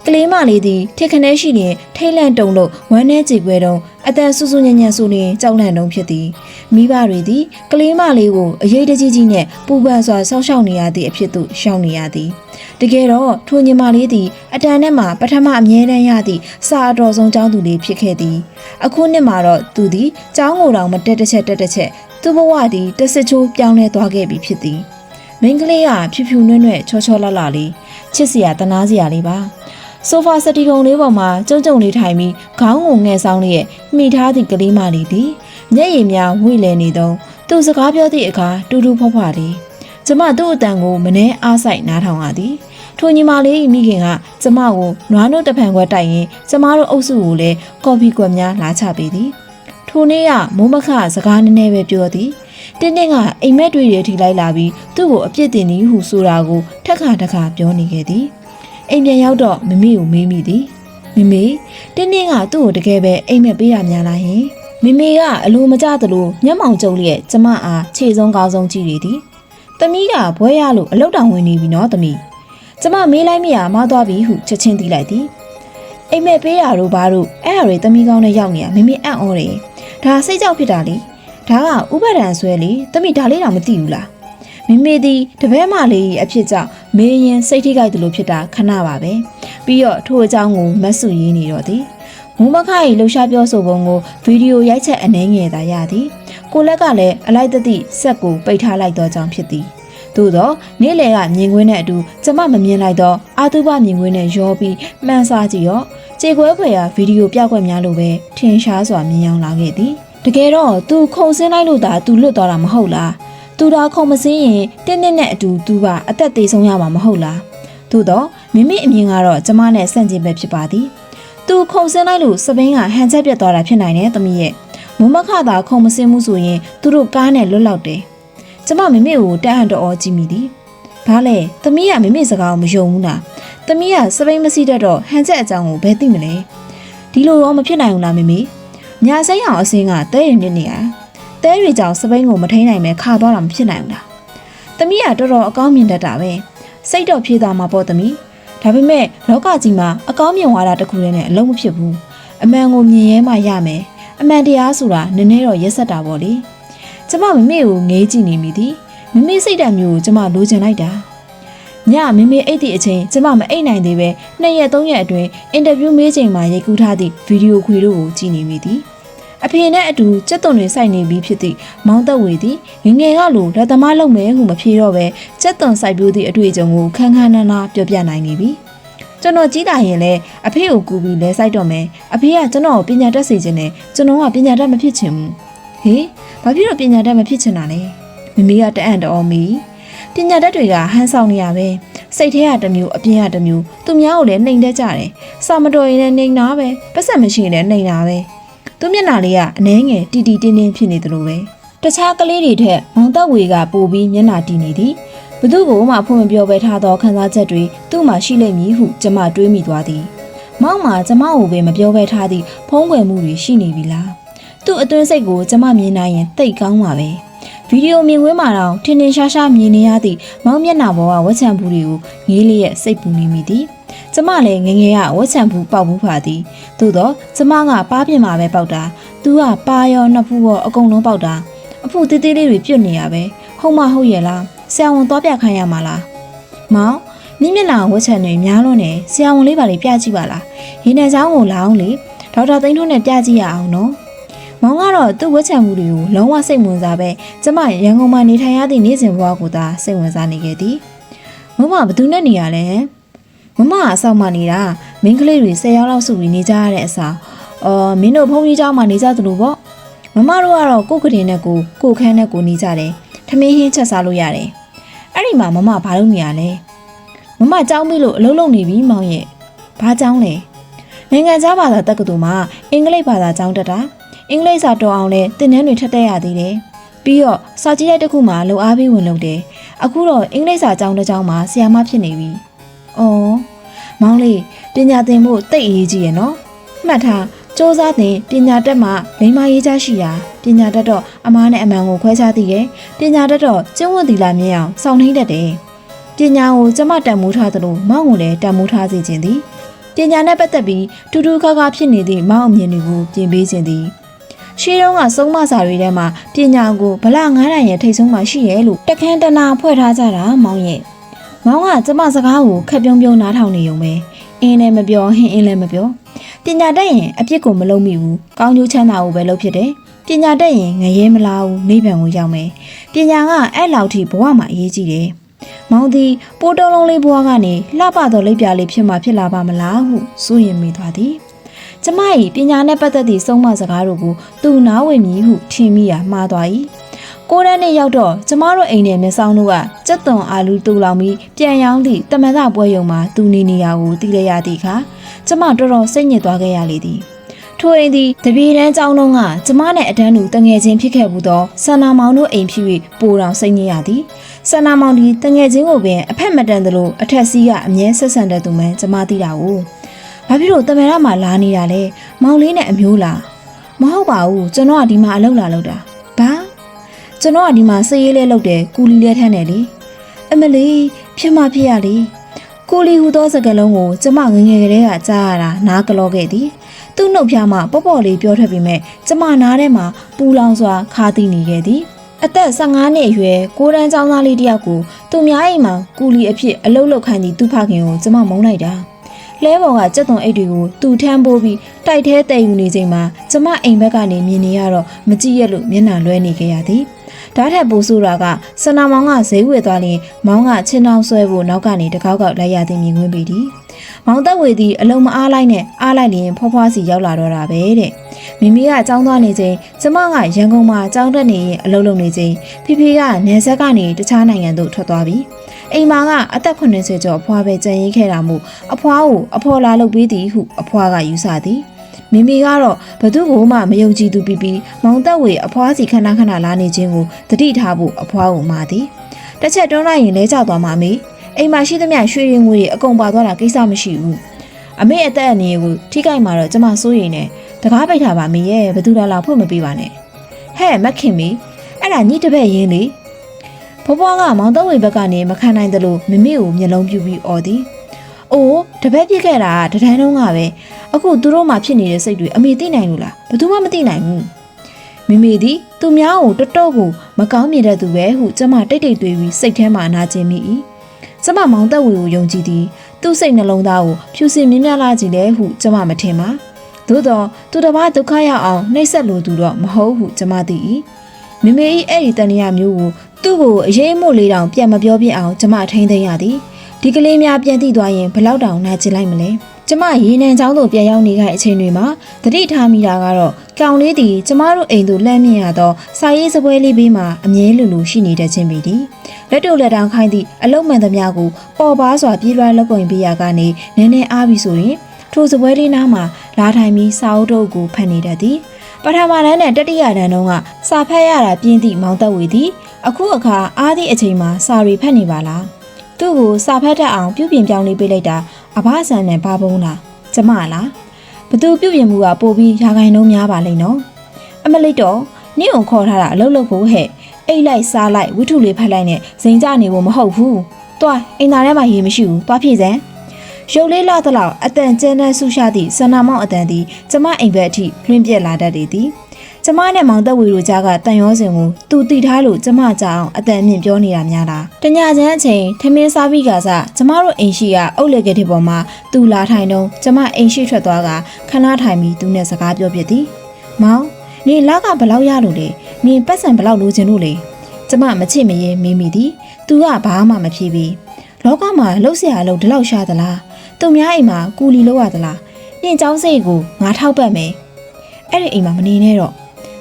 ကလေးမလေးသည်ထစ်ခနဲရှိလျင်ထိတ်လန့်တုန်လို့ဝမ်းထဲကြေကွဲတုံအတန်ဆူဆူညံ့ညံ့ဆိုလျင်ကြောက်လန့်တုံဖြစ်သည်မိဘတွေသည်ကလေးမလေးကိုအရေးတကြီးကြီးနဲ့ပူပန်စွာဆောက်ရှောက်နေရသည့်အဖြစ်သို့ရှောင်နေရသည်တကယ်တော့ထိုညီမလေးသည်အတန်နဲ့မှပထမအမြဲတမ်းရသည့်စာအတော်ဆုံးကျောင်းသူလေးဖြစ်ခဲ့သည်အခုနှစ်မှာတော့သူသည်ကျောင်းကိုယ်တော်မတက်တစ်ချက်သူ့ဘဝသည်တဆစ်ချိုးပြောင်းလဲသွားခဲ့ပြီဖြစ်သည်မိန်းကလေးကဖြူဖြူနွဲ့နွဲ့ချောချောလှလှလေးချစ်စရာတနာစရာလေးပါဆိုဖာစတီကုံလေးပေါ်မှာကျုံကျုံလေးထိုင်ပြီးခေါင်းကိုငဲ့ဆောင်လျက်မိထားသည့်ကလေးမလေးသည်မျက်ရည်များဝှေ့လည်နေသောသူစကားပြောသည့်အခါတူတူဖွားဖွားလေးကျမသူ့အတန်ကိုမနှဲအားဆိုင်နားထောင်ရသည်ထိုညီမလေး၏မိခင်ကကျမကိုနွားနို့တဖန်ခွက်တိုက်ရင်ကျမတို့အုပ်စုကိုလည်းကော်ဖီကွက်များလာချပေးသည်ထိုနေ့ကမိုးမခစကားနည်းနည်းပဲပြောသည်တင်းတင်းကအိမ်မက်တွေထိလိုက်လာပြီးသူ့ကိုအပြစ်တင်သည်ဟုဆိုတာကိုထက်ခါပြောနေခဲ့သည်အိမ်ပြန်ရောက်တော့မမေကိုမေးမိသည်မမေတင်းတင်းကသူ့ကိုတကယ်ပဲအိမ်မက်ပေးရများလားဟင်မမေကအလိုမကျသလိုမျက်မှောင်ကျုံလျက်ကျမအားခြေဆုံးကောင်းဆုံးကြည့်နေသည်သမီးကဘွဲရလို့အလောက်တောင်ဝင်နေပြီနော်သမီးကျမမေးလိုက်မိရမသွားပြီဟုချက်ချင်းသိလိုက်သည်အိမ်မက်ပေးရတို့ဘာတို့အဲ့ဟာတွေသမီးကောင်းနဲ့ရောက်နေရမမေအံ့ဩတယ်ဒါစိတ်ကြောက်ဖြစ်တာလေဒါကဥပဒံဆွဲလေသမီးဒါလေးတော့မသိဘူးလားမမေသည်တပည့်မလေးအဖြစ်ကြောင့်မေးရင်စိတ်ထိခိုက်တယ်လို့ဖြစ်တာခဏပါပဲပြီးတော့ထိုအကြောင်းကိုမတ်စုရင်းနေတော့သည်မိုးမခ၏လှူရှားပြောဆိုပုံကိုဗီဒီယိုရိုက်ချက်အနှဲငယ်သာရသည်ကိုလက်ကလည်းအလိုက်သည့်ဆက်ကိုပိတ်ထားလိုက်သောကြောင့်ဖြစ်သည်သို့သောနေ့လယ်ကမြင်ကွင်းနဲ့အတူကျမမမြင်လိုက်သောအာတုပမြင်ကွင်းနဲ့ရောပြီးမှန်စားကြည့်ရောကြေကွဲဖွယ်ရာဗီဒီယိုပြကွက်များလိုပဲထင်ရှားစွာမြင်ရောက်လာခဲ့သည်တကယ်တော့သူခုံဆင်းလိုက်လို့သာသူလွတ်သွားတာမဟုတ်လားသူတော်ခုံမစင်းရင်တင်းတင်းနဲ့အတူသူကအသက်သေးဆုံးရမှာမဟုတ်လားသို့တော့မိမိအမြင်ကတော့ကျမနဲ့ဆန့်ကျင်ဘက်ဖြစ်ပါသည်သူခုံဆင်းလိုက်လို့စပင်းကဟန်ချက်ပြတ်သွားတာဖြစ်နိုင်တယ်သမီးရဲ့မိုးမခသာခုံမစင်းမှုဆိုရင်သူတို့ကားနဲ့လွတ်လောက်တယ်ကျမမိမိကိုတန်းတော်ကြည့်မိသည်ဘာလဲသမီးကမိမိစကားကိုမယုံဘူးလားသမီးကစပိန်မစီတတ်တော့ဟန်ချက်အကြောင်းကိုဘယ်သိမလဲဒီလိုရောမဖြစ်နိုင်ဘူးလားမိမိညာစိမ်းအောင်အစင်းကတဲရင်နေရတဲတွေကြောင့်စပိန်ကိုမထိန်နိုင်မဲခါသွားတာမဖြစ်နိုင်ဘူးလားသမီးကတော်တော်အကောင်းမြင်တတ်တာပဲစိတ်တော့ဖြေသွားမှာပေါ့သမီးဒါပေမဲ့လောကကြီးမှာအကောင်းမြင်ဝါဒတစ်ခုတည်းနဲ့အလုံးမဖြစ်ဘူးအမှန်ကိုမြင်ရဲမှရမယ်အမှန်တရားဆိုတာနည်းနည်းတော့ရက်ဆက်တာပေါ့လေကျမမမေကိုငေးကြည့်နေမိသည်မမေစိတ်ဓာတ်မျိုးကိုကျမလိုချင်လိုက်တာညမမေအိတ်သည့်အချိန်ကျမမအိတ်နိုင်သေးပဲ2ရက်3ရက်အတွင်းအင်တာဗျူးမေးချိန်မှာရိုက်ကူးထားသည့်ဗီဒီယိုခွေတို့ကိုကြည့်နေမိသည်အဖေနဲ့အတူကြက်သွန်တွေစိုက်နေပြီးဖြစ်သည့်မောင်သက်ဝေသည်ငယ်ကလိုလက်သမားလုပ်မယ်ဟုမဖြေတော့ပဲကြက်သွန်စိုက်ပျိုးသည့်အတွေ့အကြုံကိုခန်းခန်းနားနားပြောပြနိုင်နေပြီကျွန်တော်ကြီးတာရင်လည်းအဖေကိုကူပြီးလဲစိုက်တော့မယ်အဖေကကျွန်တော်ကိုပညာတတ်စေခြင်းနဲ့ကျွန်တော်ကပညာတတ်မဖြစ်ချင်ဘူးဟေးဘာဖြစ်လို့ပညာတတ်မဖြစ်ချင်တာလဲမမေကတအံ့တော်မီပညာတတ်တွေကဟန်ဆောင်နေရပဲစိတ်ထဲကတစ်မျိုးအပြင်ကတစ်မျိုးသူများကိုလည်းနှိမ်တတ်ကြတယ်စာမတော်ရင်လည်းနှိမ်တာပဲပတ်စံမရှိရင်လည်းနှိမ်တာပဲသူမျက်နှာလေးကအနှဲငယ်တီတီတင်းတင်းဖြစ်နေသလိုပဲတခြားကလေးတွေထက်မောင်သက်ဝေကပိုပြီးမျက်နှာတီနေသည်ဘသူ့ကိုမှဖွင့်မပြောပဲထားသောခံစားချက်တွေသူ့မှာရှိလိမ့်မည်ဟုကျမတွေးမိသွားသည်မောင်မှာကျမကိုပဲမပြောပဲထားသည့်ဖုံးကွယ်မှုတွေရှိနေပြီလားသူ့အတွင်းစိတ်ကိုကျမမြင်နိုင်ရင်တိတ်ကောင်းပါပဲ ဗီဒီယိုမြင်ကွင်းမှာတော့ထင်ထင်ရှားရှားမြင်နေရသည့်မောင်မျက်နှာပေါ်ကဝက်ချံဘူးတွေကိုငေးလေးရဲ့စိတ်ပူနေမိသည်ကျမလည်းငငယ်ကဝက်ချံဘူးပေါက်ဘူးပါသည်သို့တော့ကျမကပါးပြင်မှာပဲပေါက်တာသူကပါရောနှစ်ဖူးရောအကုန်လုံးပေါက်တာအဖူသေးသေးလေးတွေပြွတ်နေရပဲဟုတ်မဟုတ်ရဲ့လားဆရာဝန်သွားပြခိုင်းရမှာလားမောင်နင်းမျက်နှာဝက်ချံတွေများလွန်းနေဆရာဝန်လေးပါလေးပြကြည့်ပါလားရေနံချောင်းကိုလာအောင်လေဒေါက်တာသိန်းထွန်းနဲ့ပြကြည့်ရအောင်နော်မောင်ကတော့သူ့ဝက်ချံမှုတွေကိုလုံးဝစိတ်ဝင်စားပဲကျမရန်ကုန်မှာနေထိုင်ရသည့်နေ့စဉ်ဘဝကိုသာစိတ်ဝင်စားနေခဲ့သည်မမဘသူနဲ့နေရလဲမမအဆောင်မှနေတာမင်းကလေးတွေ10ယောက်လောက်စုပြီးနေကြရတဲ့အစားမင်းတို့ဘုန်းကြီးเจ้าမှနေကြသလိုပေါ့မမတို့ကတော့ကိုယ်ကလေးနဲ့ကိုခန်းနဲ့ကိုနေကြတယ်ထမင်းဟင်းချက်စားလို့ရတယ်အဲ့ဒီမှာမမဘာလုပ်နေရလဲမမเจ้าမိလို့အလုပ်လုပ်နေပြီမောင်ရဲ့ဘာเจ้าလဲနိုင်ငံခြားဘာသာတက္ကသိုလ်မှာအင်္ဂလိပ်ဘာသာเจ้าတက်တာအင်္ဂလိပ်စာတော်အောင်လဲသင်တန်းတွေထပ်တက်ရသေးတယ်ပြီးတော့စာကြည့်တဲ့တစ်ခုမှာလုံအားပေးဝင်လုပ်တယ်အခုတော့အင်္ဂလိပ်စာကျောင်းတစ်ကျောင်းမှာဆရာမဖြစ်နေပြီ။အော်မောင်လေးပညာသင်ဖို့တိတ်အရေးကြီးရဲ့နော်။မှတ်ထားစ조사သင်ပညာတတ်မှလိမ္မာရေးချရှိရာပညာတတ်တော့အမားနဲ့အမှန်ကိုခွဲခြားသိရဲ့ပညာတတ်တော့ကျင့်ဝတ်သီလမြင်အောင်စောင့်နှိမ့်တတ်တယ်။ပညာကိုကျမတန်မိုးထားသလိုမောင်ကိုလည်းတန်မိုးထားစေခြင်းသည်ပညာနဲ့ပတ်သက်ပြီးတူတူခါခါဖြစ်နေသည့်မောင်အမြင်တွေကိုပြင်ပေးခြင်းသည်ရှေးတုန်းကစုံမစာတွေထဲမှာပညာကိုဗလာ900ရဲ့ထိတ်ဆုံးမှရှိရဲ့လို့တခန်းတနာဖွဲ့ထားကြတာမောင်ရဲ့မောင်ကကျမစကားကိုခက်ပြုံးပြုံးနားထောင်နေုံပဲအင်းလည်းမပြောဟင်းအင်းလည်းမပြောပညာတတ်ရင်အပြစ်ကိုမလုံးမိဘူးကောင်းကျိုးချမ်းသာကိုပဲလုပ်ဖြစ်တယ်ပညာတတ်ရင်ငရဲမလားဘူးနိဗ္ဗာန်ကိုရောက်မယ်ပညာကအဲ့လောက်ထိဘဝမှာအရေးကြီးတယ်မောင်သည်ပိုးတုံးလုံးလေးဘဝကနေလှပတော်လိပ်ပြားလေးဖြစ်မှဖြစ်လာပါမလားဟုစိုးရင်မိသွားသည်ကျမ၏ပညာနဲ့ပတ်သက်သည့်ဆုံးမစကားတို့ကိုသူနားဝင်မည်ဟုထင်မိရာမှားသွား၏ကိုရန်နဲ့ရောက်တော့ကျမတို့အိမ်နဲ့မျက်စောင်းတို့ကကြက်သွန်အာလူတူလောင်ပြီးပြန်ရောင်းသည့်တမန်သားပွဲရုံမှာသူနေရာကိုသိရရသည့်အခါကျမတော်တော်စိတ်ညစ်သွားခဲ့ရလေသည်ထိုအိမ်သည်တပြေတန်းကျောင်းတုံးကကျမနဲ့အတန်းတူတငယ်ချင်းဖြစ်ခဲ့ဘူးသောဆန္နာမောင်တို့အိမ်ဖြစ်၍ပိုတော်စိတ်ညစ်ရသည်ဆန္နာမောင်သည်တငယ်ချင်းကိုပင်အဖက်မတန်သလိုအထက်စီးကအမြဲဆက်ဆံတဲ့သူမှန်ကျမသိတာကိုဘာဖြစ်လို့တမန်တော်မှလာနေတာလဲမောင်လေးနဲ့အမျိုးလားမဟုတ်ပါဘူးကျွန်တော်ကဒီမှာအလုပ်လာလုပ်တာဘာကျွန်တော်ကဒီမှာစရေးလဲလုပ်တယ်ကူလီလဲထမ်းတယ်လေအမလီဖြစ်မှဖြစ်ရလေကူလီဟူသောစကားလုံးကိုကျမငငယ်ကလေးကကြားရတာနားကလောခဲ့သည်သူ့နှုတ်ဖျားမှပေါ့ပေါ့လေးပြောထွက်ပြီးမဲ့ကျမနားထဲမှာပူလောင်စွာခါသိနေခဲ့သည်အသက်15နှစ်အရွယ်ကိုရန်ကျောင်းသားလေးတယောက်ကိုသူများအိမ်မှာကူလီအဖြစ်အလုပ်လုပ်ခိုင်းသည့်သူ့ဖခင်ကိုကျမမုန်းလိုက်တာလဲပေါ်ကကြက်သွန်အိတ်တွေကိုသူ့ထမ်းပိုးပြီးတိုက်ထဲတည်ယူနေချိန်မှာကျမအိမ်ဘက်ကနေမြင်နေရတော့မကြည့်ရလို့မျက်နှာလွှဲနေခဲ့ရသည်ဓာတ်ထက်ပိုဆိုးတာကစနာမောင်ကဈေးဝယ်သွားရင်မောင်ကချင်းတောင်ဆွဲဖို့နောက်ကနေတကောက်ကောက်လိုက်ရသည်မြင်ကွင်းပေသည်မောင်သက်ဝေသည်အလုံးမအားလိုက်နဲ့အားလိုက်ရင်ဖွားဖွားစီရောက်လာတော့တာပဲတဲ့မိမိကကြောင်းသွားနေချိန်ကျမကရန်ကုန်မှာကြောင်းတက်နေရင်အလုပ်လုပ်နေချိန်ဖေဖေကနယ်ဆက်ကနေတခြားနိုင်ငံသို့ထွက်သွားပြီအိမ်မာကအသက်80ကျော်အဖွားပဲကြံရင်ခဲ့တာမို့အဖွားကိုအဖော်လာလုပ်ပေးသည်ဟုအဖွားကယူဆသည်မိမိကတော့ဘသူ့ကိုမှမယုံကြည်သူပြီးမောင်သက်ဝေအဖွားစီခဏခဏလာနေခြင်းကိုတတိထားဖို့အဖွားကိုမှာသည်တစ်ချက်တွန်းလိုက်ရင်လဲကျသွားမှာမေအိမ်မှာရှိသမျှရွှေရင်ငွေတွေအကုန်ပါသွားတာကိစ္စမရှိဘူးအမေအသက်အနည်းကိုထိခိုက်မှာတော့ကျမစိုးရိမ်နေတကားပိတ်ထားပါမေရဲ့ဘသူလာဖွင့်မပေးပါနဲ့ဟဲ့မခင်မေအဲ့ဒါညစ်တပည့်ရင်းလေဘဘွားကမောင်သက်ဝေဘက်ကနေမခံနိုင်သလိုမမေကိုမျက်လုံးပြူပြီးអော်သည်အိုးတပည့်ပြစ်ခဲ့တာတန်းတုံးကပဲအခုသူတို့မှဖြစ်နေတဲ့စိတ်တွေအမေသိနိုင်လို့လားဘသူမှမသိနိုင်ဘူးမိမိသည်သူများကိုတတော့ကိုမကောင်းမြင်တဲ့သူပဲဟုကျမတိတ်တိတ်တွေးပြီးစိတ်ထဲမှာနာကျင်မိ၏ကျမမောင်သက်ဝေကိုယုံကြည်သည်သူ့စိတ်နှလုံးသားကိုဖြူစင်မြင့်မြတ်လာကြည်လဲဟုကျမမထင်ပါသို့တော့သူတစ်ပါးဒုက္ခရောက်အောင်နှိပ်စက်လိုသူတော့မဟုတ်ဟုကျမသိ၏မိမိ၏အဲ့ဒီတဏှာမျိုးကိုသူ့ကိုအရေးမို့လေးတောင်ပြန်မပြောပြအောင်ကျမထိန်းသိမ်းရသည်ဒီကလေးများပြန်သိသွားရင်ဘလောက်တောင်နာကျင်လိုက်မလဲကျမရေနံချောင်းသို့ပြန်ရောက်နေတဲ့အချိန်တွေမှာသတိထားမိတာကတော့ကောင်လေးသည်ကျမတို့အိမ်သို့လှမ်းမြင်ရသောစာရေးစပွဲလေးဘေးမှာအမြဲလူလူရှိနေတတ်ခြင်းပေသည်လက်တို့လက်တောင်ခိုင်းသည့်အလုံးမှန်သမျှကိုပေါ်ပါစွာပြေးလွှဲလောက်ကုန်ပေးရကနေနည်းနည်းအားပြီးဆိုရင်ထိုစပွဲလေးနားမှာလာထိုင်ပြီးစာအုပ်တို့ကိုဖတ်နေတတ်သည်ပထမတန်းနဲ့တတိယတန်းတုန်းကစာဖတ်ရတာပြင်းသည့်မောင်သက်ဝေသည်အခုအခါအားသည့်အချိန်မှာစာရီဖတ်နေပါလားသူ့ကိုစာဖတ်တတ်အောင်ပြုပြင်ပြောင်းလဲပေးလိုက်တာအဘဆန်နဲ့ဘာပုံးလားကျမလားဘသူပြုပြင်မှုကပို့ပြီးရာခိုင်နှုန်းများပါလိမ့်နော်အမလိတ်တော့နင့်ကိုခေါ်ထားတာအလုပ်လုပ်ဖို့ဟဲ့ အိတ်လိုက်စားလိုက်ဝိထုလေးဖက်လိုက်နဲ့စိန်ကြနေဖို့မဟုတ်ဘူး။သွားအိမ်သားထဲမှာရေမရှိဘူး။သွားဖြည့်စမ်း။ရုပ်လေးလာတော့လောက်အတန်ကျန်းတဲ့ဆူရှာသည့်ဆန္ဒမောင်းအတန်သည်ကျမအိမ်ဘက်အထိလွှင့်ပြက်လာတတ်လေသည်။ကျမနဲ့မောင်သက်ဝေတို့ကြားကတန်ရောစင်ကိုသူတီထားလို့ကျမကြောင်အတန်မြင့်ပြောနေတာများလား။တညချမ်းအချိန်ထမင်းစားပြီးကစားကျမတို့အိမ်ရှိကအုတ်လက်ကလေးပေါ်မှာသူလာထိုင်တော့ကျမအိမ်ရှိထွက်သွားကခဏထိုင်ပြီးသူနဲ့စကားပြောပြသည်။မောင်နေလကဘလောက်ရလို့လဲ။နေပတ်စံဘလောက်လိုချင်လို့လဲ။ကျမမချစ်မရင်မေးမိသည်။သူကဘာမှမဖြေပြီးလောကမှာလှုပ်เสียအလုပ်ဒီလောက်ရှာသလား။သူများအိမ်မှာကူလီလုပ်ရသလား။နင်เจ้าစိတ်ကိုငါထောက်ပတ်မယ်။အဲ့ဒီအိမ်မှာမနေနဲ့တော့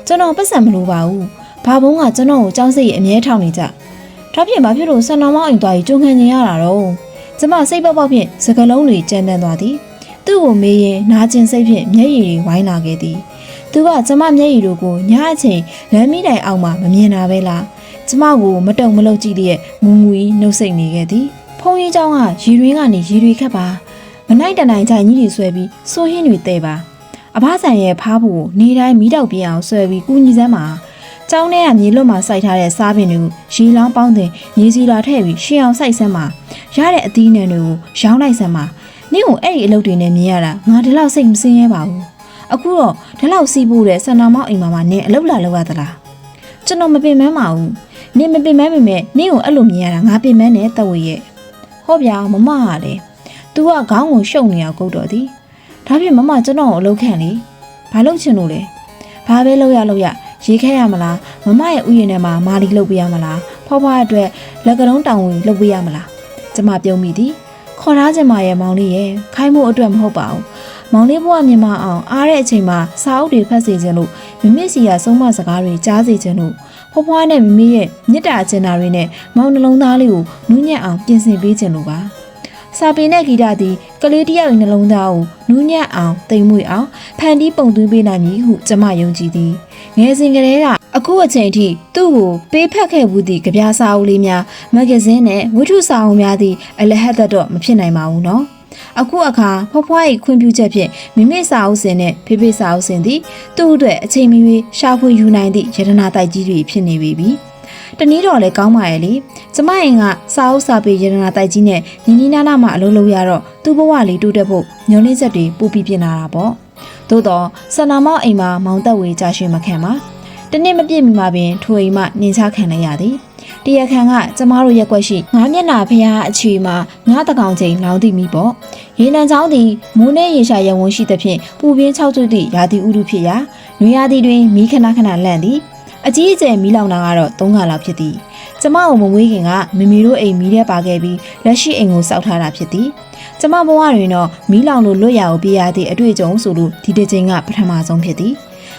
ကျွန်တော်ပတ်စံမလိုပါဘူး။ဘာဘုံကကျွန်တော်ကိုเจ้าစိတ်အမြဲထောက်နေကြ။ဒါဖြင့်ဘာဖြစ်လို့ဆန္ဒမောင်းအိမ်သွားပြီးကြုံခံနေရတာတော့။ကျမစိတ်ပေါက်ပေါက်ဖြင့်စကလုံးတွေကြမ်းတမ်းသွားသည်။သူ့ကိုမေးရင်နာကျင်စိတ်ဖြင့်မျက်ရည်တွေဝိုင်းလာခဲ့သည်။သူကကျမမျက်ရည်တို့ကိုညအချိန်လမ်းမီးတိုင်အောက်မှာမမြင်တာပဲလား။ကျမကိုမတုံမလုပ်ကြည့်လျက်ငူငူကြီးနှုတ်ဆက်နေခဲ့သည်။ဖုန်းကြီးเจ้าကရီရင်းကနေရီတွေခတ်ပါမနိုင်တနိုင်ချိုင်ကြီးတွေဆွဲပြီးစိုးဟင်းတွေတဲပါအဖဆန်ရဲ့ဖားဖို့နေတိုင်းမီးတောက်ပြအောင်ဆွဲပြီးကူညီစမ်းပါเจ้าနဲ့ကမြေလွတ်မှာစိုက်ထားတဲ့စားပင်တွေကိုရေလောင်းပေါင်းတင်မြေစီလာထည့်ပြီးရှင်းအောင်စိုက်စမ်းပါရတဲ့အသီးနှံတွေကိုရောင်းလိုက်စမ်းပါနင့်ကိုအဲ့ဒီအလုပ်တွေနဲ့မြင်ရတာငါဒီလောက်စိတ်မစင်းရဲပါဘူးအခုတော့ဒီလောက်စီးဖို့တဲ့ဆန္ဒမောင်းအိမ်မှာနင်အလုပ်လာလုပ်ရသလားကျွန်တော်မပင်ပန်းပါဘူးနင်မပင်ပန်းပေမဲ့နင့်ကိုအဲ့လိုမြင်ရတာငါပင်ပန်းနဲ့တဝေရဲ့ဟောဗျာမမကလေသူကခေါင်းကိုရှုပ်နေအောင်ကုတ်တော်သည်ဒါဖြင့်မမကျွန်တော်ကိုအလုပ်ခံလေဘာလုပ်ချင်လို့လဲဘာပဲလုပ်ရရေးခဲ့ရမလားမမရဲ့ဥယျာဉ်ထဲမှာမာလီလုပ်ပေးရမလားဖွားဖွားအတွက်လက်ကလုံးတောင်ဝင်လုပ်ပေးရမလားကျမပြုံးမိသည်ခေါ်ထားခြင်းမရဲ့မောင်လေးရဲ့ခိုင်းဖို့အတွက်မဟုတ်ပါဘူးမောင်လေးဘဝမြင်မအောင်အားတဲ့အချိန်မှာစာအုပ်တွေဖတ်စေခြင်းလို့မမစ်စီရဆုံးမစကားတွေကြားစေခြင်းလို့ဖွားဖွားနဲ့မမရဲ့မြစ်တာအကျဉ်းသားတွေနဲ့မောင်နှလုံးသားလေးကိုနူးညံ့အောင်ပြင်ဆင်ပေးခြင်းလို့ပါစာပေနဲ့ဂီတသည်ကလေးတယောက်၏နှလုံးသားကိုနူးညံ့အောင်တိမ်မွေ့အောင်ဖန်တီးပုံသွင်းပေးနိုင်မည်ဟုကျမယုံကြည်သည်ငယ်စဉ်ကတည်းကအခုအချိန်ထိသူ့ကိုပေးဖက်ခဲ့မှုသည့်ကြပြစာအုပ်လေးများမဂ္ဂဇင်းနဲ့ဝတ္ထုစာအုပ်များသည်အလဟတ်တော့မဖြစ်နိုင်ပါဘူးနော်အခုအခါဖွားဖွား၏ခွင့်ပြုချက်ဖြင့်မိမိစာအုပ်စင်နဲ့ဖေဖေစာအုပ်စင်သည်သူ့အတွက်အချိန်မီရှာဖွေယူနိုင်သည့်ယတနာတိုက်ကြီးတွေဖြစ်နေပြီတနည်းတော့လည်းကောင်းပါရဲ့လေကျမအိမ်ကစာအုပ်စာပေရတနာတိုက်ကြီးနဲ့ညီညီနာနာမှအလုပ်လုပ်ရတော့သူ့ဘဝလေးတိုးတက်ဖို့ညွန်လင်းချက်တွေပူပြီးပြင်လာတာပေါ့သို့တော့ဆန္ဒမောင်းအိမ်မှာမောင်သက်ဝေကြာရွှေမခံပါတနေ့မပြည့်မီမှာပင်ထိုအိမ်မှနှင်ချခံလိုက်ရသည်တရားခံကကျမတို့ရက်ွက်ရှိငါးမျက်နှာဖျားအချီမှာငါးတကောင်ချိန်လောင်းသိမိပေါ့ရေနံချောင်းသည်မိုးနဲ့ရေရှာရဝန်းရှိသဖြင့်ပူပြင်း၆ကျွတ်သည့်ရာသီဥတုဖြစ်ရာနွေရာသီတွင်မီးခဏခဏလန့်သည်အကြီးအကျယ်မီးလောင်တာကတော့3ခါလောက်ဖြစ်သည်ကျမကိုမမွေးခင်ကမမီတို့အိမ်မီးထဲပါခဲ့ပြီးလက်ရှိအိမ်ကိုစောက်ထားတာဖြစ်သည်ကျမဘဝတွင်တော့မီးလောင်လို့လွတ်ရအောင်ပြရသည့်အတွေ့အကြုံဆိုလို့ဒီတစ်ချိန်ကပထမဆုံးဖြစ်သည်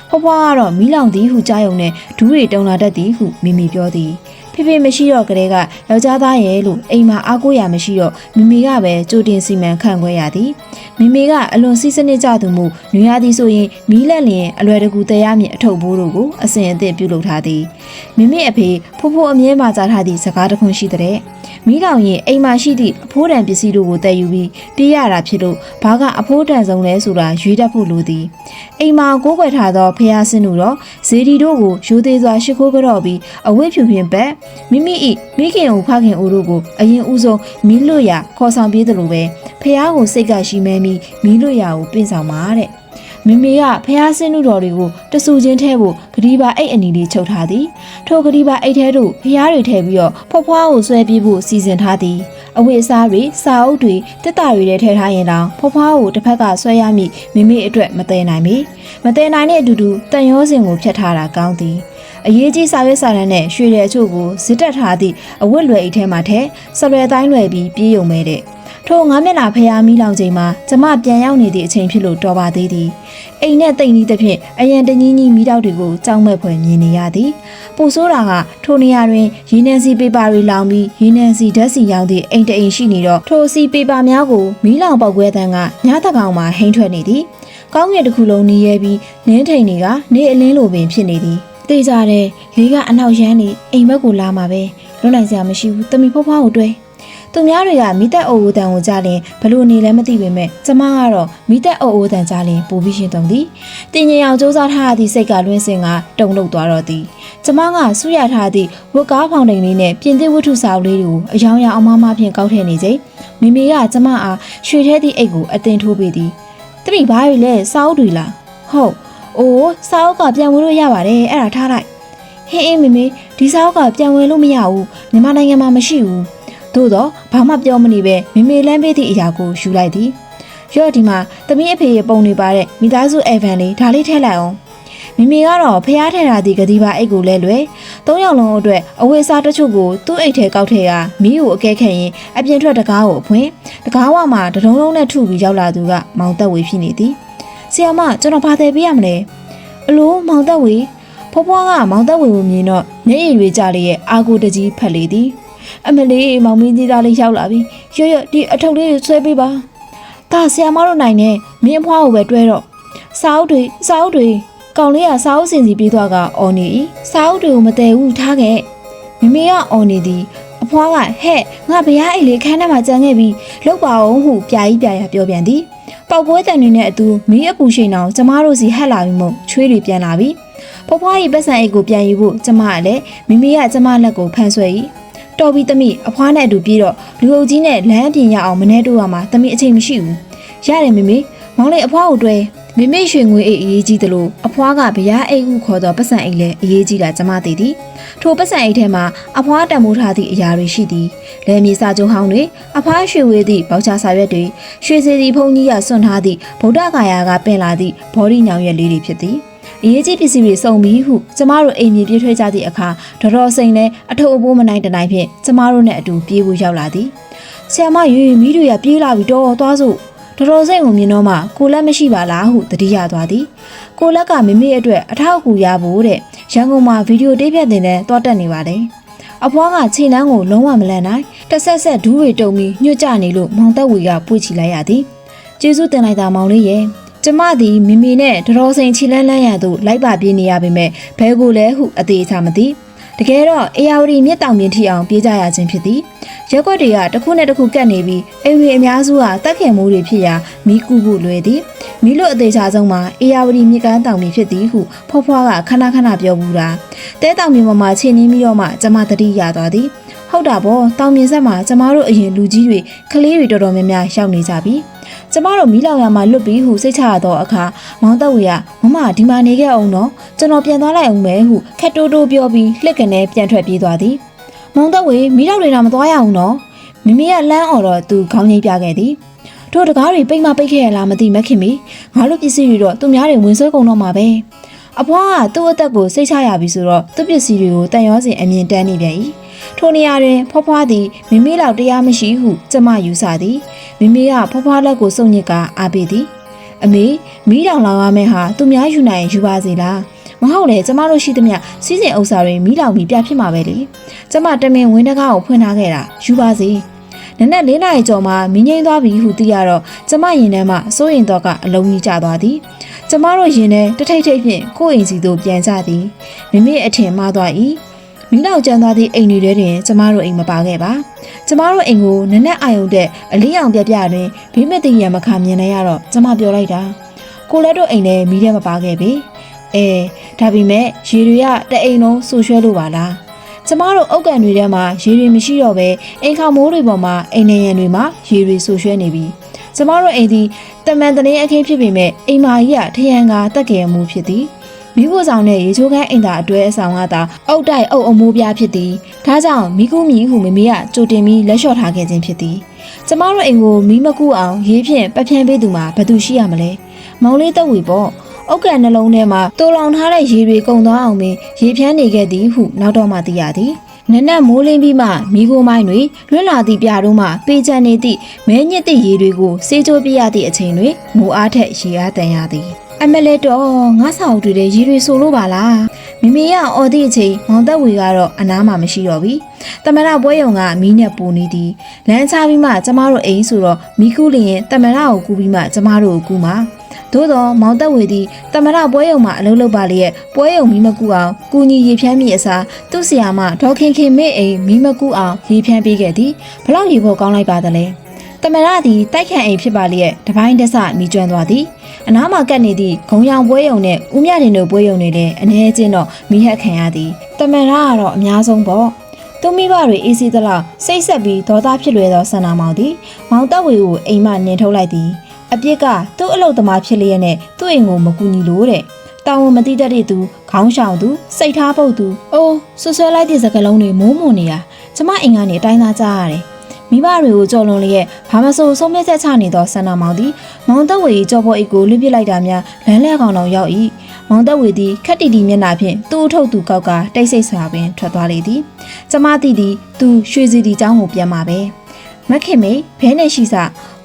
ဖွားဖွားကတော့မီးလောင်သည်ဟုကြားရုံနဲ့ဒူးတွေတုံလာတတ်သည်ဟုမိမိပြောသည်ဖေဖေမရှိတော့ကလေးကယောက်ျားသားရဲ့လို့အိမ်မှာအားကိုးရမရှိတော့မိမိကပဲကြိုတင်စီမံခန့်ခွဲရသည်မိမိကအလွန်စီးစနစ်ကြသူမှုနွေရာသီဆိုရင်မီးလက်လျင်အလွယ်တကူတရားမြင့်အထုပ်ဘိုးတို့ကိုအစဉ်အသင့်ပြုလုပ်ထားသည်မိမိအဖေဖိုးဖိုးအမြဲမှာကြားထားသည့်စကားတစ်ခွန်းရှိတဲ့မီးလောင်ရင်အိမ်မှာရှိသည့်အဖိုးတန်ပစ္စည်းတို့ကိုတည်ယူပြီးပြေးရတာဖြစ်လို့ဘာကအဖိုးတန်ဆုံးလဲဆိုတာရွေးတတ်ဖို့လိုသည်အိမ်မှာကိုးကွယ်ထားသောဖျားစင်းတို့တော့ဇေဒီတို့ကိုရိုသေစွာရှိခိုးကြော့ပြီးအဝတ်ဖြူဖြင်ပတ်မိမိ၏မိခင်ဦးဖခင်ဦးတို့ကိုအရင်ဦးဆုံးမီးလွတ်ရာခေါ်ဆောင်ပြေးသလိုပဲဖျားကိုစိတ်ကရှိမဲပြီးမီးလွတ်ရာကိုပြင်ဆောင်ပါတဲ့မိမိကဖျားစင်းတို့တော်တွေကိုတဆူချင်းထဲဖို့ဂတိပါအိတ်အနီလေးချုပ်ထားသည်ထိုဂတိပါအိတ်ထဲသို့ဖျားတွေထည့်ပြီးတော့ဖွားဖွားကိုဆွဲပြေးဖို့စီစဉ်ထားသည်အဝတ်အစားတွေစာအုပ်တွေတက်တာတွေထဲထည့်ထားရင်တောင်ဖွားဖွားကိုတစ်ဖက်ကဆွဲရမည်မိမိအတွက်မတည်နိုင်မီမတည်နိုင်တဲ့အတူတူတန်ရောစင်ကိုဖျက်ထားတာကောင်းသည်အရေးကြီးစာရွက်စာတမ်းနဲ့ရွှေတဲ့အချို့ကိုဇစ်တက်ထားသည့်အဝတ်လွယ်အိတ်ထဲမှာထည့်စလွယ်တိုင်းလွယ်ပြီးပြေးုံပဲတဲ့ထိုငါးမျက်နှာဖျားမီးလောင်ချိန်မှာကျမပြန်ရောက်နေသည့်အချိန်ဖြစ်လို့တော်ပါသေးသည်အိမ်နဲ့တိတ်နီးသဖြင့်အရန်တကြီးကြီးမီးတောက်တွေကိုကြောက်မဲ့ဖွယ်မြင်နေရသည်ပိုဆိုးတာကထိုနေရာတွင်ရေနံစီပေပါတွေလောင်ပြီးရေနံစီဓာတ်စီရောင်းသည့်အိမ်တအိမ်ရှိနေတော့ထိုစီပေပါများကိုမီးလောင်ပေါက်ကွဲတန်းကညတကောင်မှာဟိန်းထွက်နေသည်ကောင်းကင်တစ်ခုလုံးနေရဲပြီးနင်းထိန်တွေကနေအလင်းလိုပင်ဖြစ်နေသည်တေးကြတဲ့လေးကအနောက်ရမ်းနေအိမ်ဘက်ကိုလာမှာပဲလွတ်နိုင်စရာမရှိဘူးတမီဖွားဖွားကိုတွဲ သူများတွေကမိသက်အိုအိုတန်ကိုကြားရင်ဘလို့နေလဲမသိပေမဲ့ကျမကတော့မိသက်အိုအိုတန်ကြားရင်ပိုပြီးရှင်းသုံးသည်တင်ញင်အောင်စူးစမ်းထားသည့်စိတ်ကလွင်းစင်ကတုံ့လောက်သွားတော့သည်ကျမကဆူရထားသည့်ဝတ်ကားဖောင်တိန်လေးနဲ့ပြင်သစ်ဝတ္ထုစာအုပ်လေးတွေကိုအယောင်ရအောင်မဖြင့်ကောက်ထည့်နေချိန်မိမိကကျမအားရွှေထဲသည့်အိတ်ကိုအတင်ထိုးပေးသည်တမိဘာတွေလဲစာအုပ်တွေလားဟုတ်အိုးစာအုပ်ကပြန်ဝင်လို့ရပါတယ်အဲ့ဒါထားလိုက်ဟင်းမိမိဒီစာအုပ်ကပြန်ဝင်လို့မရဘူးမြန်မာနိုင်ငံမှာမရှိဘူးသို့တော့ဘာမှပြောမနေပဲမိမိလမ်းပေးသည့်အရာကိုယူလိုက်သည်ရော့ဒီမှာတမီးအဖေရဲ့ပုံတွေပါတဲ့မိသားစုအဗန်လေးဒါလေးထည့်လိုက်အောင်မိမိကတော့ဖျားထဲထားသည့်ကတိပါအိတ်ကိုလဲလွယ်၃ယောက်လုံးအတွက်အဝတ်အစားတချို့ကိုသူ့အိတ်ထဲကောက်ထည့်ကမီးကိုအကဲခတ်ရင်အပြင်ထွက်တကားကိုအဖွင့်တကားဝမှာတဒုံလုံးနဲ့ထုပြီးရောက်လာသူကမောင်သက်ဝေဖြစ်နေသည်ဆီယမကျွန်တော်ဘာတယ်ပေးရမလဲအလိုမောင်သက်ဝေဖွားဖွားကမောင်သက်ဝေကိုမြင်တော့မျက်ရည်တွေကျလေးရဲ့အာကိုတကြီးဖက်လေသည်အမလေးမောင်မင်းကြီးသားလေးရောက်လာပြီရွဒီအထုပ်လေးတွေဆွဲပေးပါဒါဆီယမတို့နိုင်နဲ့မင်းဖွားကိုပဲတွဲတော့စာအုပ်တွေကောင်လေးကစာအုပ်စင်စီပြေးသွားကအော်နေ၏စာအုပ်တွေကိုမတည်ဘူးထားခဲ့မိမိကအော်နေသည်အဖွားကဟဲ့ငါဘရားအိတ်လေးခန်းထဲမှာကြံခဲ့ပြီးလောက်ပါအောင်ဟုပြာကြီးပြာရပြောပြန်သည်ပေါက်ကွဲတန်တွေနဲ့အတူမီးအပူရှိန်အောင်ကျမတို့စီဟက်လာပြီးမှချွေးတွေပြန်လာပြီဖွားဖွား၏ပတ်စံအိတ်ကိုပြန်ယူဖို့ကျမကလည်းမိမိကကျမလက်ကိုဖမ်းဆွဲ၏တော်ပြီသမီးအဖွားနဲ့အတူပြေးတော့လူအုပ်ကြီးနဲ့လမ်းပြင်ရအောင်မနေတော့ရမှာသမီးအချိန်မရှိဘူးရတယ်မိမောင်လေးအဖွားကိုတွဲမိမိရွှေငွေအိတ်အရေးကြီးသလိုအဖွားကဗျာအိတ်ဟုခေါ်သောပတ်စံအိတ်လည်းအရေးကြီးတာကျမသိသည်ထိုပတ်စံအိတ်ထဲမှာအဖွားတံမိုးထားသည့်အရာတွေရှိသည်လယ်မြေစာချုပ်ဟောင်းတွေအဖွားရွှေဝေးသည့်ဘောက်ချစာရွက်တွေရွှေစီစီဖုန်ကြီးကစွန့်ထားသည့်ဗုဒ္ဓဂါယာကပင်လာသည့်ဘော်ဒီညောင်ရွက်လေးတွေဖြစ်သည်အရေးကြီးပစ္စည်းတွေစုံပြီးဟုကျမတို့အိမ်မြေပြေးထွေးကြသည့်အခါတော်စိန်နဲ့အထုပ်အပိုးမနိုင်တနိုင်ဖြင့်ကျမတို့နဲ့အတူပြေးဖို့ရောက်လာသည်ဆရာမရွေမီးတွေကပြေးလာပြီးတော့သွားစို့တော်စိတ်ကိုမြင်တော့မှကိုလက်မရှိပါလားဟုတတိယသွားသည်ကိုလက်ကမိမိအတွက်အထောက်အကူရဖို့တဲ့ရန်ကုန်မှာဗီဒီယိုတေးဖြတ်တင်တဲ့တွားတက်နေပါတယ်အဖွားကခြေလမ်းကိုလုံးဝမလန့်နိုင်တစ်ဆက်ဆက်ဒူးတွေတုံပြီးညှို့ကျနေလို့မောင်သက်ဝေကပွေ့ချလိုက်ရသည်ကျေးဇူးတင်လိုက်တာမောင်လေးရဲ့ကျမသည်မိမိနဲ့တော်စိန်ခြေလန်းလန်းရသို့လိုက်ပါပြေးနေရပေမဲ့ဘဲကိုလဲဟုအသေးချမသိတကယ်တော့အေယာဝတီမြစ်တောင်ပြင်ထိအောင်ပြေးကြရခြင်းဖြစ်သည်ရက်ွက်တွေကတစ်ခုနဲ့တစ်ခုကတ်နေပြီးအိမ်တွေအများစုကတက်ခင်မိုးတွေဖြစ်ရာမီးကူးဖို့လွယ်သည်မီးလို့အသေးချာဆုံးမှာအေယာဝတီမြစ်ကမ်းတောင်ပြင်ဖြစ်သည်ဟုဖွားကခဏပြောဘူးတာတဲတောင်ပြင်ပေါ်မှာခြေနှင်းပြီးတော့မှကျမတတိရသွားသည်ဟုတ်တာပေါ့တောင်ပြင်ဆက်မှာကျမတို့အရင်လူကြီးတွေကလေးတွေတော်တော်များများရောက်နေကြပြီကျမတို့မီးလောင်ရမှာလွတ်ပြီးဟုစိတ်ချရသောအခါမောင်သက်ဝေကမမဒီမှာနေခဲ့အောင်နော်ကျွန်တော်ပြန်သွားလိုက်အောင်မယ်ဟုခက်တိုးပြောပြီးလှစ်ကနေပြန်ထွက်ပြေးသွားသည်မောင်သက်ဝေမီးလောင်နေတာမသွားရအောင်နော်မိမိကလမ်းအော်တော့သူခေါင်းငိမ့်ပြခဲ့သည်တို့တကားတွေပိတ်မပိတ်ခဲ့ရလားမသိမခင်မီငါတို့ပစ္စည်းတွေတော့သူများတွေဝင်ဆွဲကုန်တော့မှာပဲအဖွားကသူ့အသက်ကိုစိတ်ချရပြီဆိုတော့သူ့ပစ္စည်းတွေကိုတန်ရောစင်အမြင်တန်းနေပြန်၏ထိုနေရာတွင်ဖွားသည်မိမိလောက်တရားမရှိဟုကျမယူဆသည်မိမိကဖွားလက်ကိုစုံညစ်ကအားပေးသည်အမေမီးတောင်လောင်ရမယ့်ဟာသူများယူနိုင်ယူပါစေလားမဟုတ်လေကျမတို့ရှိသမျှစီးစင်ဥစ္စာတွေမီးလောင်ပြီးပြဖြစ်မှာပဲလေကျမတမင်ဝင်းတကားကိုဖွင့်ထားခဲ့တာယူပါစေနက်4နာရီကျော်မှမင်းငိမ့်သွားပြီဟုသိရတော့ကျမရင်ထဲမှာစိုးရင်တော့ကအလုံးကြီးကျသွားသည်ကျမတို့ရင်ထဲတထိတ်ထိတ်ဖြင့်ကိုယ့်အိမ်စီသို့ပြန်ကြသည်မိမိအထင်မှားသွား၏မိနောက်ကျန်သွားသည့်အိမ်တွေထဲတွင်ကျမတို့အိမ်မပါခဲ့ပါကျမတို့အိမ်ကိုနက်အာယုံတဲ့အလေးအောင်ပြတွင်ဘေးမသိရမခါမြင်လိုက်ရတော့ကျမပြောလိုက်တာကိုလက်တို့အိမ်ထဲမီးထဲမပါခဲ့ပြီဒါပေမဲ့ရေတွေကတအိမ်လုံးဆူရွှဲလို့ပါလားကျမတို့အုတ်ကန်တွေထဲမှာရေတွေမရှိတော့ပဲအိမ်ခေါမိုးတွေပေါ်မှာအိမ်နေရံတွေမှာရေတွေဆူရွှဲနေပြီကျမတို့အိမ်ဒီတမန်တလင်းအခင်းဖြစ်ပေမဲ့အိမ်မာကြီးကထရန်ကတက်ကြရမှုဖြစ်သည်မိဖို့ဆောင်နဲ့ရေချိုးခန်းအိမ်သာအတွဲအဆောင်ကသာအုတ်တိုက်အုတ်အမိုးပြားဖြစ်သည်ဒါကြောင့်မိကူးမီဟုမမေကကြိုတင်ပြီးလက်လျှော့ထားခဲ့ခြင်းဖြစ်သည်ကျမတို့အိမ်ကိုမီးမကူအောင်ရေးဖြင့်ပပြန်းပေးသူမှာဘယ်သူရှိရမလဲမောင်လေးသက်ဝေပေါ့အုတ်ကန်နှလုံးထဲမှာတိုးလောင်ထားတဲ့ရေတွေကုန်သွားအောင်ပင်ရေဖြန်းနေခဲ့သည်ဟုနောက်တော့မှသိရသည်နက်နက်မိုးလင်းပြီးမှမိခိုးမိုင်းတွေလွင့်လာသည့်ပြတို့မှပေးချန်နေသည့်မဲညစ်သည့်ရေတွေကိုစေးချိုးပြရသည့်အချိန်တွင်မိုးအားထက်ရေအားတန်ရသည်အမလဲတော့ငါဆောက်တူတဲ့ရေတွေဆိုလို့ပါလားမိမိကအော်သည့်အချိန်မောင်သက်ဝေကတော့အနားမှမရှိတော့ပြီတမရပွဲယုံကမီးနဲ့ပူနေသည်လမ်းချပြီးမှကျမတို့အိမ်ဆိုတော့မီးကူးလျင်တမရကိုကူးပြီးမှကျမတို့ကိုကူးမှာ သို့တော့မောင်သက်ဝေသည်တမရပွဲယုံမှာအလုပ်လုပ်ပါလျက်ပွဲယုံမီးမကူအောင်ကူညီရေဖြန်းမိအစားသူ့ဆရာမဒေါခင်ခင်မေအိမ်မီးမကူအောင်ရေဖြန်းပေးခဲ့သည်ဘလောက်ရေဖို့ကောင်းလိုက်ပါသလဲတမရသည်တိုက်ခန့်အိမ်ဖြစ်ပါလျက်တပိုင်းတက်ဆမိကျွမ်းသွားသည်အနားမှာကပ်နေသည့်ဂုံရောင်ပွဲယုံနဲ့ဦးမြတင်တို့ပွဲယုံတွေလည်းအနေချင်းတော့မိဟက်ခံရသည်တမရကတော့အများဆုံးပေါ့သူမိဘတွေအေးစီးသလောက်စိတ်ဆက်ပြီးဒေါသဖြစ်လွယ်သောဆန္ဒမောင်သည်မောင်သက်ဝေကိုအိမ်မှနင်းထုတ်လိုက်သည်အပြစ်ကသူ့အလုပ်သမားဖြစ်လျက်နဲ့သူ့အိမ်ကိုမကူညီလို့တဲ့တောင်းဝန်မတိတတ်တဲ့သူခေါင်းရှောင်သူစိတ်ထားပုတ်သူအိုးဆွဆွဲလိုက်တဲ့စကားလုံးတွေမိုးမွန်နေရကျမအိမ်ကနေအတိုင်းသားကြားရတယ်မိဘတွေကိုကြော်လွန်လျက်ဘာမဆိုဆုံးဖြတ်ချက်ချနေသောဆန္ဒမောင်သည်မောင်သက်ဝေ၏ကြော်ပေါ်အိတ်ကိုလွှတ်ပစ်လိုက်တာများလမ်းလဲကောင်တော်ရောက်၏မောင်သက်ဝေသည်ခက်တီတီမျက်နှာဖြင့်သူ့အထုပ်သူကောက်ကတိတ်ဆိတ်စွာပင်ထွက်သွားလေသည်ကျမသိသည်သူရွှေစီတီကျောင်းကိုပြန်มาပဲမခင်မေဘဲနဲ့ရှိစ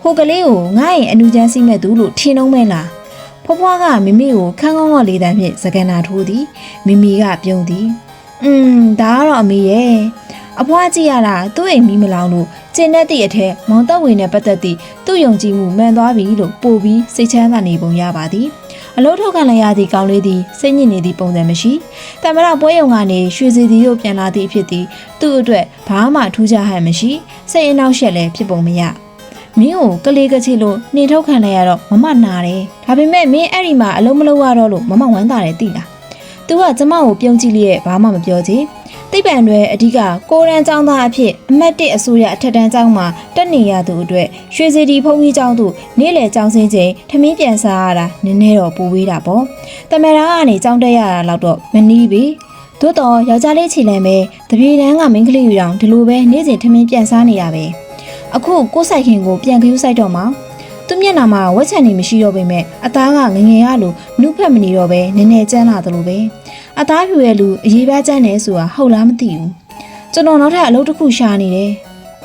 ဟိုကလေးကိုငါ့ရဲ့အနူချမ်းစီးမဲ့သူလို့ထင်နှုံးမဲလားဖွားဖွားကမိမိကိုခန်းကောင်းကလေးတန်းဖြင့်စကန်နာထိုးသည်မိမိကပြုံးသည်ဒါကတော့အမေရဲ့အဖွားကြည့်ရတာသူ့အိမ်မီးမလောင်လို့ကျင်းတဲ့တည့်အထက်မောင်သက်ဝေနဲ့ပတ်သက်သည့်သူ့ယုံကြည်မှုမှန်သွားပြီလို့ပို့ပြီးစိတ်ချမ်းသာနေပုံရပါသည်အလို့ထုတ်ခံလိုက်ရသည့်ကောင်းလေးသည်စိတ်ညစ်နေသည့်ပုံစံမရှိတမရပွဲယုံကနေရွှေစီတီတို့ပြန်လာသည့်ဖြစ်သည်သူ့အတွက်ဘာမှထူးခြားဟန်မရှိစိတ်အနှောက်အယှက်လည်းဖြစ်ပုံမရမင်းကိုကလေးကချီလို့နှင်ထုတ်ခံလိုက်ရတော့မမနာတယ်ဒါပေမဲ့မင်းအဲ့ဒီမှာအလုံးမလုံးရတော့လို့မမဝမ်းသာတယ်သိလားသူကကျမကိုပြုံးကြည့်လျက်ဘာမှမပြောချင်တိပ္ပံတွေအဓိကကိုရန်ကျောင်းသားအဖြစ်အမတ်1အစိုးရအထက်တန်းကျောင်းမှာတက်နေရသူအတွက်ရွှေစီတီဖုန်ကြီးကျောင်းသို့နေ့လယ်ကျောင်းဆင်းချိန်ထမင်းပြန်စားရတာနည်းနည်းတော့ပူဝေးတာပေါ့တမရာကနေကျောင်းတက်ရတာတော့မနီးပြီသို့တော့ယောက်ျားလေးခြေလမ်းပဲတပြေတန်းကမိန်းကလေးယူအောင်ဒီလိုပဲနေ့စဉ်ထမင်းပြန်စားနေရပဲအခုကိုဆိုင်ခင်ကိုပြန်ခရူးဆိုင်တော့မှသူမျက်နှာမှာဝက်ချန်နေမရှိတော့ပေမဲ့အသားကငငယ်ရလို့နှုတ်ဖက်မနေတော့ပဲနည်းနည်းကျန်းလာသလိုပဲအသားဖြူရဲ့လူအရေးပြကျန်းနေဆိုတာဟုတ်လားမသိဘူးကျွန်တော်နောက်ထပ်အလုပ်တစ်ခုရှာနေတယ်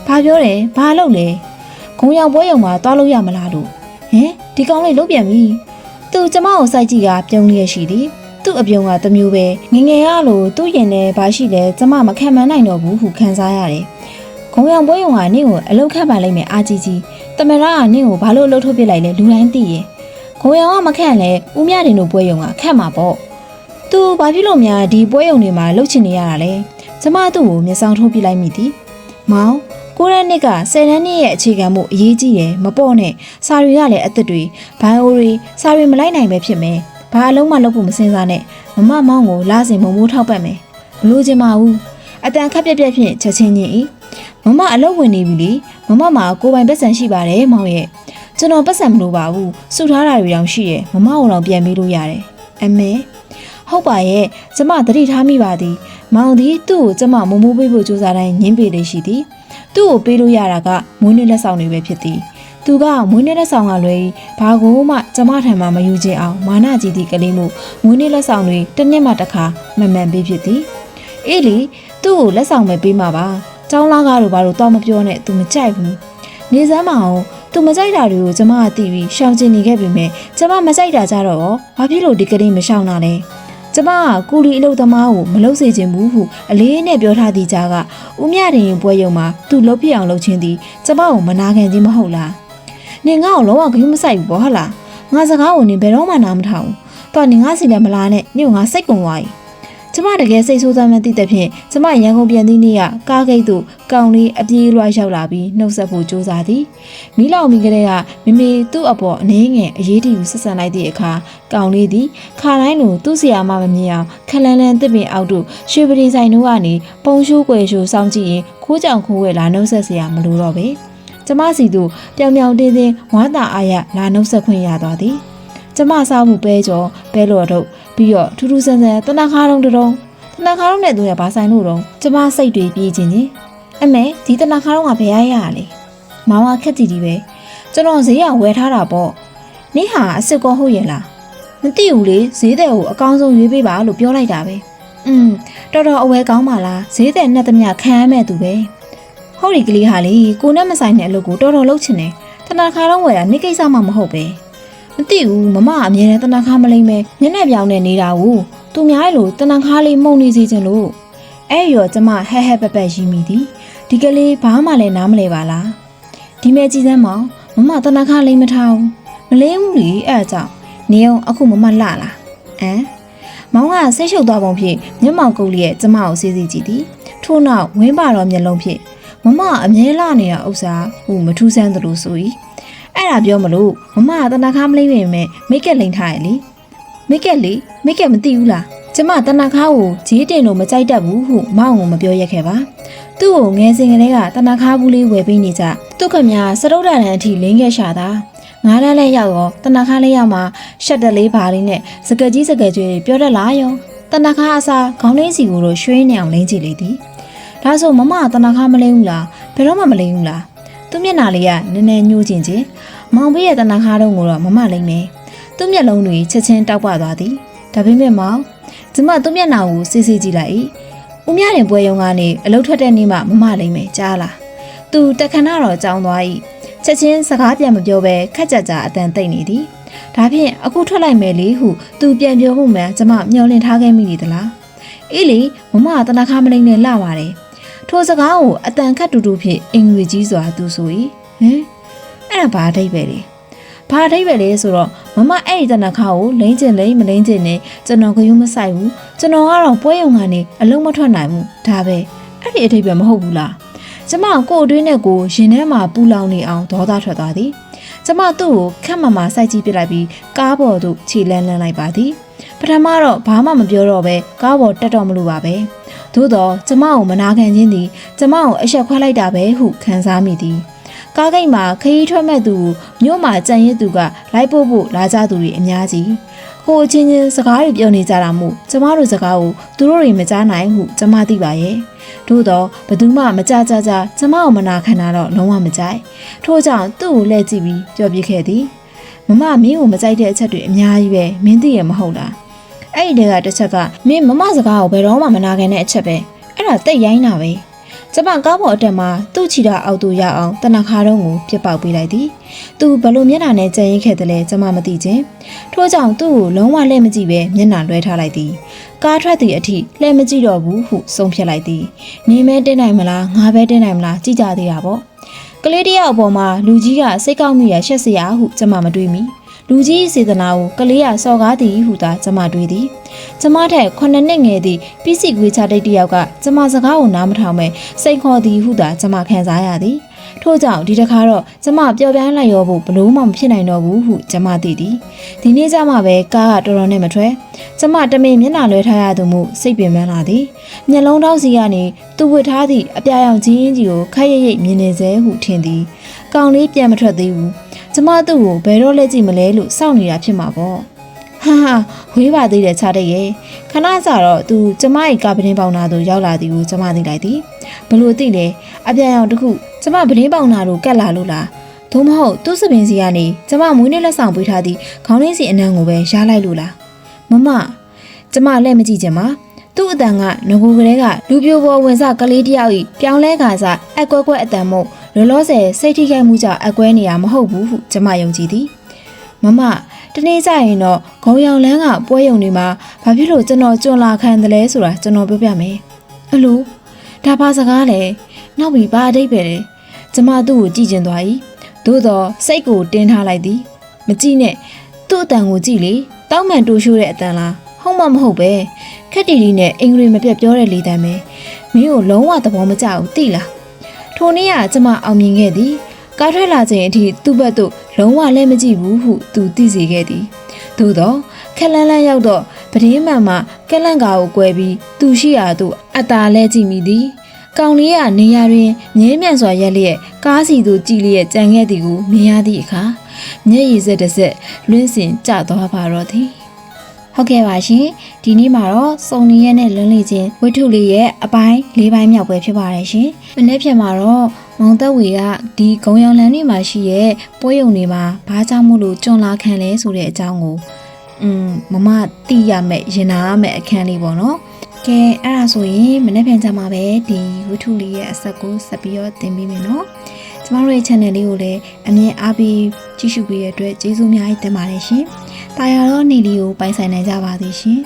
ဘာပြောတယ်ဘာလုပ်လဲဂုံရောက်ပွဲရုံမှာသွားလို့ရမလားလို့ဟင်ဒီကောင်လေးလုပ်ပြန်ပြီသူကျမကိုစိုက်ကြည့်ကပြုံးလျက်ရှိသည်သူ့အပြုံးကတမျိုးပဲငငယ်ရလို့သူ့ရင်ထဲဘာရှိလဲကျမမခံမနိုင်တော့ဘူးဟုခံစားရတယ်ဂုံရောက်ပွဲရုံကနင့်ကိုအလုပ်ခတ်ပါလိမ့်မယ်အာကြီးကြီးတမရကနင့်ကိုဘာလို့အလုပ်ထုတ်ပြလိုက်လဲလူတိုင်းသိရဲ့ဂုံရောင်ကမခန့်လဲဦးမြတင်တို့ပွဲရုံကခန့်မှာပေါ့သူဘာဖြစ်လို့များဒီပွဲရုံတွေမှာလှုပ်ချင်နေရတာလဲကျမသူ့ကိုမျက်စောင်းထိုးပြလိုက်မိသည်မောင်ကိုရနှစ်က10တန်းနှစ်ရဲ့အခြေခံမှုအရေးကြီးတယ်မပေါ့နဲ့စာတွေကလည်းအသက်တွေဘိုင်အိုတွေစာတွေမလိုက်နိုင်ပဲဖြစ်မယ်ဘာအလုံးမှလုပ်ဖို့မစင်စားနဲ့မမမောင်ကိုလာစဉ်မမိုးထောက်ပတ်မယ်မလို့ချင်ပါဘူးအတန်ခက်ပြက်ပြက်ဖြင့်ချက်ချင်းညင်ဤမမအလုပ်ဝင်နေပြီလေမမမှာကိုပိုင်ပတ်စံရှိပါတယ်မောင်ရဲ့ကျွန်တော်ပတ်စံမလို့ပါဘူးစုထားတာတွေတောင်ရှိတယ်မမအောင်ပြန်ပေးလို့ရတယ်အမေဟုတ်ပါရဲ့ကျမသတိထားမိပါသည်မောင်သည်သူ့ကိုကျမမမိုးပေးဖို့ကြိုးစားတိုင်းညင်းပေလေးရှိသည်သူ့ကိုပေးလို့ရတာကမွေးနေ့လက်ဆောင်တွေပဲဖြစ်သည်သူကမွေးနေ့လက်ဆောင်ကလွယ်ဘာကိုမှကျမထံမှမယူချင်အောင်မာနကြီးသည့်ကလေးမှုမွေးနေ့လက်ဆောင်တွေတစ်နှစ်မှတစ်ခါမှန်မှန်ပေးဖြစ်သည်အေးလေသူ့ကိုလက်ဆောင်ပဲပေးမှာပါကျောင်းလာကားတို့ဘာလို့တော့မပြောနဲ့သူမကြိုက်ဘူးနေစမ်းမအောင်သူမကြိုက်တာတွေကိုကျမကသိပြီးရှောင်ကျင်နေခဲ့ပေမဲ့ကျမမကြိုက်တာကြတော့ဘာဖြစ်လို့ဒီကလေးမရှောင်တာလဲကျမကကူလီအလုပ်သမားကိုမလုပ်စေချင်ဘူးဟုအလေးနဲ့ပြောထားသည့်ကြားကဦးမြတင်ရင်ပွဲရုံမှာသူ့လုပ်ပြအောင်လုပ်ချင်းသည်ကျမကိုမနာခံခြင်းမဟုတ်လားနင်ငါ့ကိုလုံးဝဂရုမစိုက်ဘူးပေါ့ဟုတ်လားငါစကားကိုနင်ဘယ်တော့မှနားမထောင်ဘူးတော့နင်ငါစီလည်းမလားနဲ့နင်ကငါစိတ်ကုန်သွားပြီကျမတကယ်စိတ်ဆိုးသားမှန်းသိတဲ့ဖြင့်ကျမရန်ကုန်ပြန်သည့်နေ့ကကားဂိတ်သို့ကောင်လေးအပြေးလွှားရောက်လာပြီးနှုတ်ဆက်ဖို့ကြိုးစားသည်မိလောင်မိကလေးကမိမိသူ့အပေါ်အနေငယ်အရေးတယူဆက်ဆံလိုက်သည့်အခါကောင်လေးသည်ခါတိုင်းလိုသူ့ဆရာမမမြင်အောင်ခလန်လန်တစ်ပင်အောက်သို့ရွှေပရီဆိုင်တို့ကနေပုံရှိုးကွယ်ရှိုးစောင်းကြည့်ရင်ခိုးကြောင်ခိုးဝဲလာနှုတ်ဆက်เสียမလို့တော့ပဲကျမစီသူပြောင်ပြောင်တင်းတင်းဝါသာအားရလာနှုတ်ဆက်ခွင့်ရသွားသည်ကျမစားမှုပဲကြောပဲလော်တော့ပြီးတော့ထူးထူးဆန်းဆန်းတနခါတုံးတုံးတနခါတုံးနဲ့သူရဘာဆိုင်လို့တော့ကျမစိတ်တွေပြေးခြင်းချင်းအမေဒီတနခါတုံးကဘယ်ရရလဲမောင်ကခက်တီတီပဲကျွန်တော်ဈေးရဝယ်ထားတာပေါ့နေဟာအစ်စ်ကောဟုတ်ရဲ့လားမသိဘူးလေဈေးတဲ့ကိုအကောင်းဆုံးရွေးပေးပါလို့ပြောလိုက်တာပဲတော်တော်အဝဲကောင်းပါလားဈေးတဲ့နဲ့တမျှခံရမဲ့သူပဲဟုတ်ဒီကလေးဟာလေကိုနဲ့မဆိုင်တဲ့အလုပ်ကိုတော်တော်လုပ်ချင်တယ်တနခါတုံးဝယ်တာနေကိစ္စမှမဟုတ်ပဲမသိဘူးမမအမြဲတမ်းတနခါမလိမ့်မဲညနေပြောင်းနေနေတာကိုသူများလို့တနခါလေးမှုန်နေစေချင်လို့အဲ့ရောကျမဟဲဟဲပက်ပက်ရီးမိသည်ဒီကလေးဘာမှလည်းနားမလဲပါလားဒီမဲ့ကြည်စမ်းမောင်မမတနခါလိမ့်မထားဘူးမလိမ့်ဘူးလေအဲ့အကြောင်း နေအောင်အခုမမလှလားမောင်ကဆိတ်ရှုပ်သွားပုံဖြင့်မျက်မှောက်ကုတ်လျက်ကျမကိုစီစီကြည့်သည်ထို့နောက်ဝင်းပါတော်မျက်လုံးဖြင့်မမအမြဲလှနေတာဥစ္စာဟုမထူးဆန်းသလိုဆို၏အဲ့ဒါပြောမလို့မမတနခါမလိမ့်ပေမဲ့မိတ်ကက်လိန်ထားရဲ့လေမိတ်ကက်မသိဘူးလားကျမတနခါကိုဂျေးတင်လို့မကြိုက်တတ်ဘူးဟုမောင်ကမပြောရက်ခဲ့ပါသူ့ကိုငယ်စဉ်ကလေးကတနခါဘူးလေးဝယ်ပေးနေကြသူ့ခမစရုပ်တန်အထိလင်းခဲ့ရှာတာငါးတန်းလေးရောက်တော့တနခါလေးရောက်မှရှက်တလေးပါလေးနဲ့စကကြီးစကကျွေးပြောတတ်လားယောတနခါအစားခေါင်းလေးစီကိုတော့ရွှေနေအောင်လင်းကြည့်လေသည်ဒါဆိုမမတနခါမလိမ့်ဘူးလားဘယ်တော့မှမလိမ့်ဘူးလားသူ့မျက်နှာလေးကနည်းနည်းညှိုးချင်းမောင်ဘေးရဲ့တနခါတော့ကိုတော့မမလိမ့်မယ်သူ့မျက်လုံးတွေချက်ချင်းတောက်ပသွားသည်ဒါပေမဲ့မောင်ကျမသူ့မျက်နှာကိုစစ်စစ်ကြည့်လိုက်၏ဦးမြရင်ပွဲရုံကနေအလုတ်ထွက်တဲ့နေ့မှမမလိမ့်မယ်ကြားလားသူတခဏတော့ကြောင်းသွား၏ချက်ချင်းစကားပြန်မပြောဘဲခက်ကြကြအတန်တိတ်နေသည်ဒါဖြင့်အခုထွက်လိုက်မယ်လေဟုသူပြန်ပြောမှုမှန်ကျမမျှော်လင့်ထားခဲ့မိနေသလားအေးလေမမတနခါမလိမ့်နဲ့လှပါတယ်ထိုစကားကိုအတန်ခတ်တူတူဖြင့်အင်္ဂလိပ်ကြီးစွာသူဆို၏အဲ့ဒါဘာအဓိပ္ပာယ်လဲဘာအဓိပ္ပာယ်လဲဆိုတော့မမအဲ့ဒီတနခါကိုလိမ့်ကျင်လိမ့်မလိမ့်ကျင်နဲ့ကျွန်တော်ကယူမဆိုင်ဘူးကျွန်တော်ကတော့ပွဲရုံကနေအလုံးမထွက်နိုင်ဘူးဒါပဲအဲ့ဒီအဓိပ္ပာယ်မဟုတ်ဘူးလားကျမကိုအတွင်းနဲ့ကိုရင်ထဲမှာပူလောင်နေအောင်ဒေါသထွက်သွားသည်ကျမသူ့ကိုခက်မမစိုက်ကြည့်ပြလိုက်ပြီးကားပေါ်သို့ခြေလန်းလိုက်ပါသည်ပထမတော့ဘာမှမပြောတော့ပဲကားပေါ်တက်တော့မလို့ပါပဲသို့တော့ကျမကိုမနာခံခြင်းသည်ကျမကိုအဆက်ခွဲလိုက်တာပဲဟုခံစားမိသည်ကားဂိတ်မှာခရီးထွက်မဲ့သူမြို့မှာကြံရစ်သူကလိုက်ဖို့လာကြသူတွေအများကြီးဟိုချင်းချင်းစကားတွေပြောနေကြတာမို့ကျမတို့စကားကိုသူတို့တွေမကြားနိုင်ဟုကျမသိပါရဲ့ထို့တော့ဘသူမှမကြကြကျမကိုမနာခံတာတော့လုံးဝမကြိုက်ထို့ကြောင့်သူ့ကိုလှည့်ကြည့်ပြီးပြောပြခဲ့သည်မမမင်းကိုမကြိုက်တဲ့အချက်တွေအများကြီးပဲမင်းသိရမဟုတ်လားအဲ့ဒီတည်းကတစ်ချက်ကမင်းမမစကားကိုဘယ်တော့မှမနာခံတဲ့အချက်ပဲအဲ့ဒါတိတ်ရိုင်းတာပဲကျမကားပေါ်အတက်မှာသူ့ချီတာအောက်သူရအောင်တနခါတုံးကိုပြစ်ပေါက်ပေးလိုက်သည်သူဘလို့မျက်နှာနဲ့ကြံရိတ်ခဲ့တယ်လဲကျမမသိချင်းထို့ကြောင့်သူ့ကိုလုံးဝလှည့်မကြည့်ပဲမျက်နှာလွှဲထားလိုက်သည်ကားထွက်သည့်အထိလှည့်မကြည့်တော့ဘူးဟုဆုံးဖြတ်လိုက်သည်နေမဲတင်းနိုင်မလားငါပဲတင်းနိုင်မလားကြည့်ကြသေးတာပေါ့ကလေးတယောက်အပေါ်မှာလူကြီးကစိတ်ကောက်မိရရှက်စရာဟုကျမမတွေးမိလူကြီးစေတနာကိုကလေးကစော်ကားသည်ဟုသာကျမတွေးသည်ကျမထက်9နှစ်ငယ်သည့်ပြည့်စည်ခွေးချတိတ်တယောက်ကကျမစကားကိုနားမထောင်မဲ့စိတ်ခေါ်သည်ဟုသာကျမခံစားရသည်ထို့ကြောင့်ဒီတစ်ခါတော့ကျမပျော်ပြားလိုက်ရောဖို့ဘလို့မှမဖြစ်နိုင်တော့ဘူးဟုကျမသိသည်ဒီနေ့ကျမှပဲကားကတော်တော်နဲ့မထွက်ကျမတမင်မျက်နှာလွှဲထားရသူမှုစိတ်ပင်ပန်းလာသည်မျက်လုံးတောက်စီကနေသူဝတ်ထားသည့်အပြာရောင်ကြီးကြီးကိုခက်ရိပ်မြင်နေစေဟုထင်သည်ကောင်လေးပြန်မထွက်သေးဘူးကျမသူ့ကိုဘယ်တော့လဲကြည့်မလဲလို့စောင့်နေတာဖြစ်မှာပေါ့ဟာဝေးပါသေးတယ်ချတဲ့ရဲ့ခဏကြာတော့သူကျမရဲ့ကာပတင်းပေါင်နာတို့ရောက်လာသည်ကိုကျမသိလိုက်သည်ဘလို့သိလဲအပြန်ရောင်တစ်ခုကျမပတင်းပေါင်နာတို့ကတ်လာလို့လားသို့မဟုတ်သူ့စပင်စီကနေကျမမွေးနေ့လက်ဆောင်ပေးထားသည့်ခေါင်းရင်းစီအနံကိုပဲရလိုက်လို့လားမမကျမလက်မကြည့်ချင်ပါသူ့အတန်ကငကိုကလေးကလူပြိုပေါ်ဝင်စားကလေးတယောက်ဤပြောင်းလဲခါစားအကွက်ကွက်အတန်မို့လောလောဆယ်စိတ်ထိခိုက်မှုကြောင့်အကွဲနေရမဟုတ်ဘူးဟုကျမယုံကြည်သည်မမတနေ့ကျရင်တော့ဂုံရောင်လန်းကပွဲရုံတွေမှာဘာဖြစ်လို့ကျွန်တော်ကြွန်လာခံတယ်လဲဆိုတာကျွန်တော်ပြောပြမယ်အလိုဒါဘာစကားလဲနောက်ပြီးဘာအဓိပ္ပာယ်လဲကျမသူ့ကိုကြည့်ကျင်သွား၏သို့တော့စိတ်ကိုတင်းထားလိုက်သည်မကြည့်နဲ့သူ့အတန်ကိုကြည့်လေတောင်းမှန်တူရှိုးတဲ့အတန်လားဟုတ်မှမဟုတ်ပဲခက်တီတီနဲ့အင်္ဂလိပ်မပြတ်ပြောတဲ့လေတမ်းပဲမင်းကိုလုံးဝသဘောမကျဘူးသိလားထိုနေ့ကကျမအောင်မြင်ခဲ့သည်ကားထွက်လာချိန်အထိသူ့ဘက်သို့လုံးဝလဲမကြည့်ဘူးဟုသူသိစေခဲ့သည်သို့တော့ခက်လန်းလန်းရောက်တော့ပဒင်းမှန်မှကက်လန့်ကာကိုကွဲပြီးသူရှိရာသို့အတာလဲကြည့်မိသည်ကောင်လေးကနေရာတွင်ငဲမြန်စွာရက်လျက်ကားစီသို့ကြည့်လျက်ကြံခဲ့သည်ကိုမြင်ရသည့်အခါမျက်ရည်စက်တစ်စက်လွင့်စင်ကျသွားပါတော့သည်ဟုတ်ကဲ့ပါရှင်ဒီနေ့မှာတော့စုံနီရဲနဲ့လွန်းလေချင်းဝိထုလေးရဲ့အပိုင်း၄ပိုင်းမြောက်ပဲဖြစ်ပါတယ်ရှင်မနေ့ပြန်မှာတော့မောင်သက်ဝေကဒီဂုံရောင်လန်းတွေမှာရှိရဲ့ပွဲရုံတွေမှာဘာကြောင့်မို့လို့ကြွန်လာခံလဲဆိုတဲ့အကြောင်းကိုမမသိရမယ်ရင်နာရမယ်အခန်းလေးပေါ့နော်ကဲအဲ့ဒါဆိုရင်မနေ့ပြန်ကြမှာပဲဒီဝိထုလေးရဲ့အဆက်ကိုဆက်ပြီးတော့တင်ပေးမယ်နော်ကျမတို့ရဲ့ channel လေးကိုလည်းအမြဲအားပေးကြည့်ရှုပေးရတဲ့အတွက်ကျေးဇူးအများကြီးတင်ပါတယ်ရှင်တာယာတော့နေလေးကိုပိုင်ဆိုင်နိုင်ကြပါသေးရှင်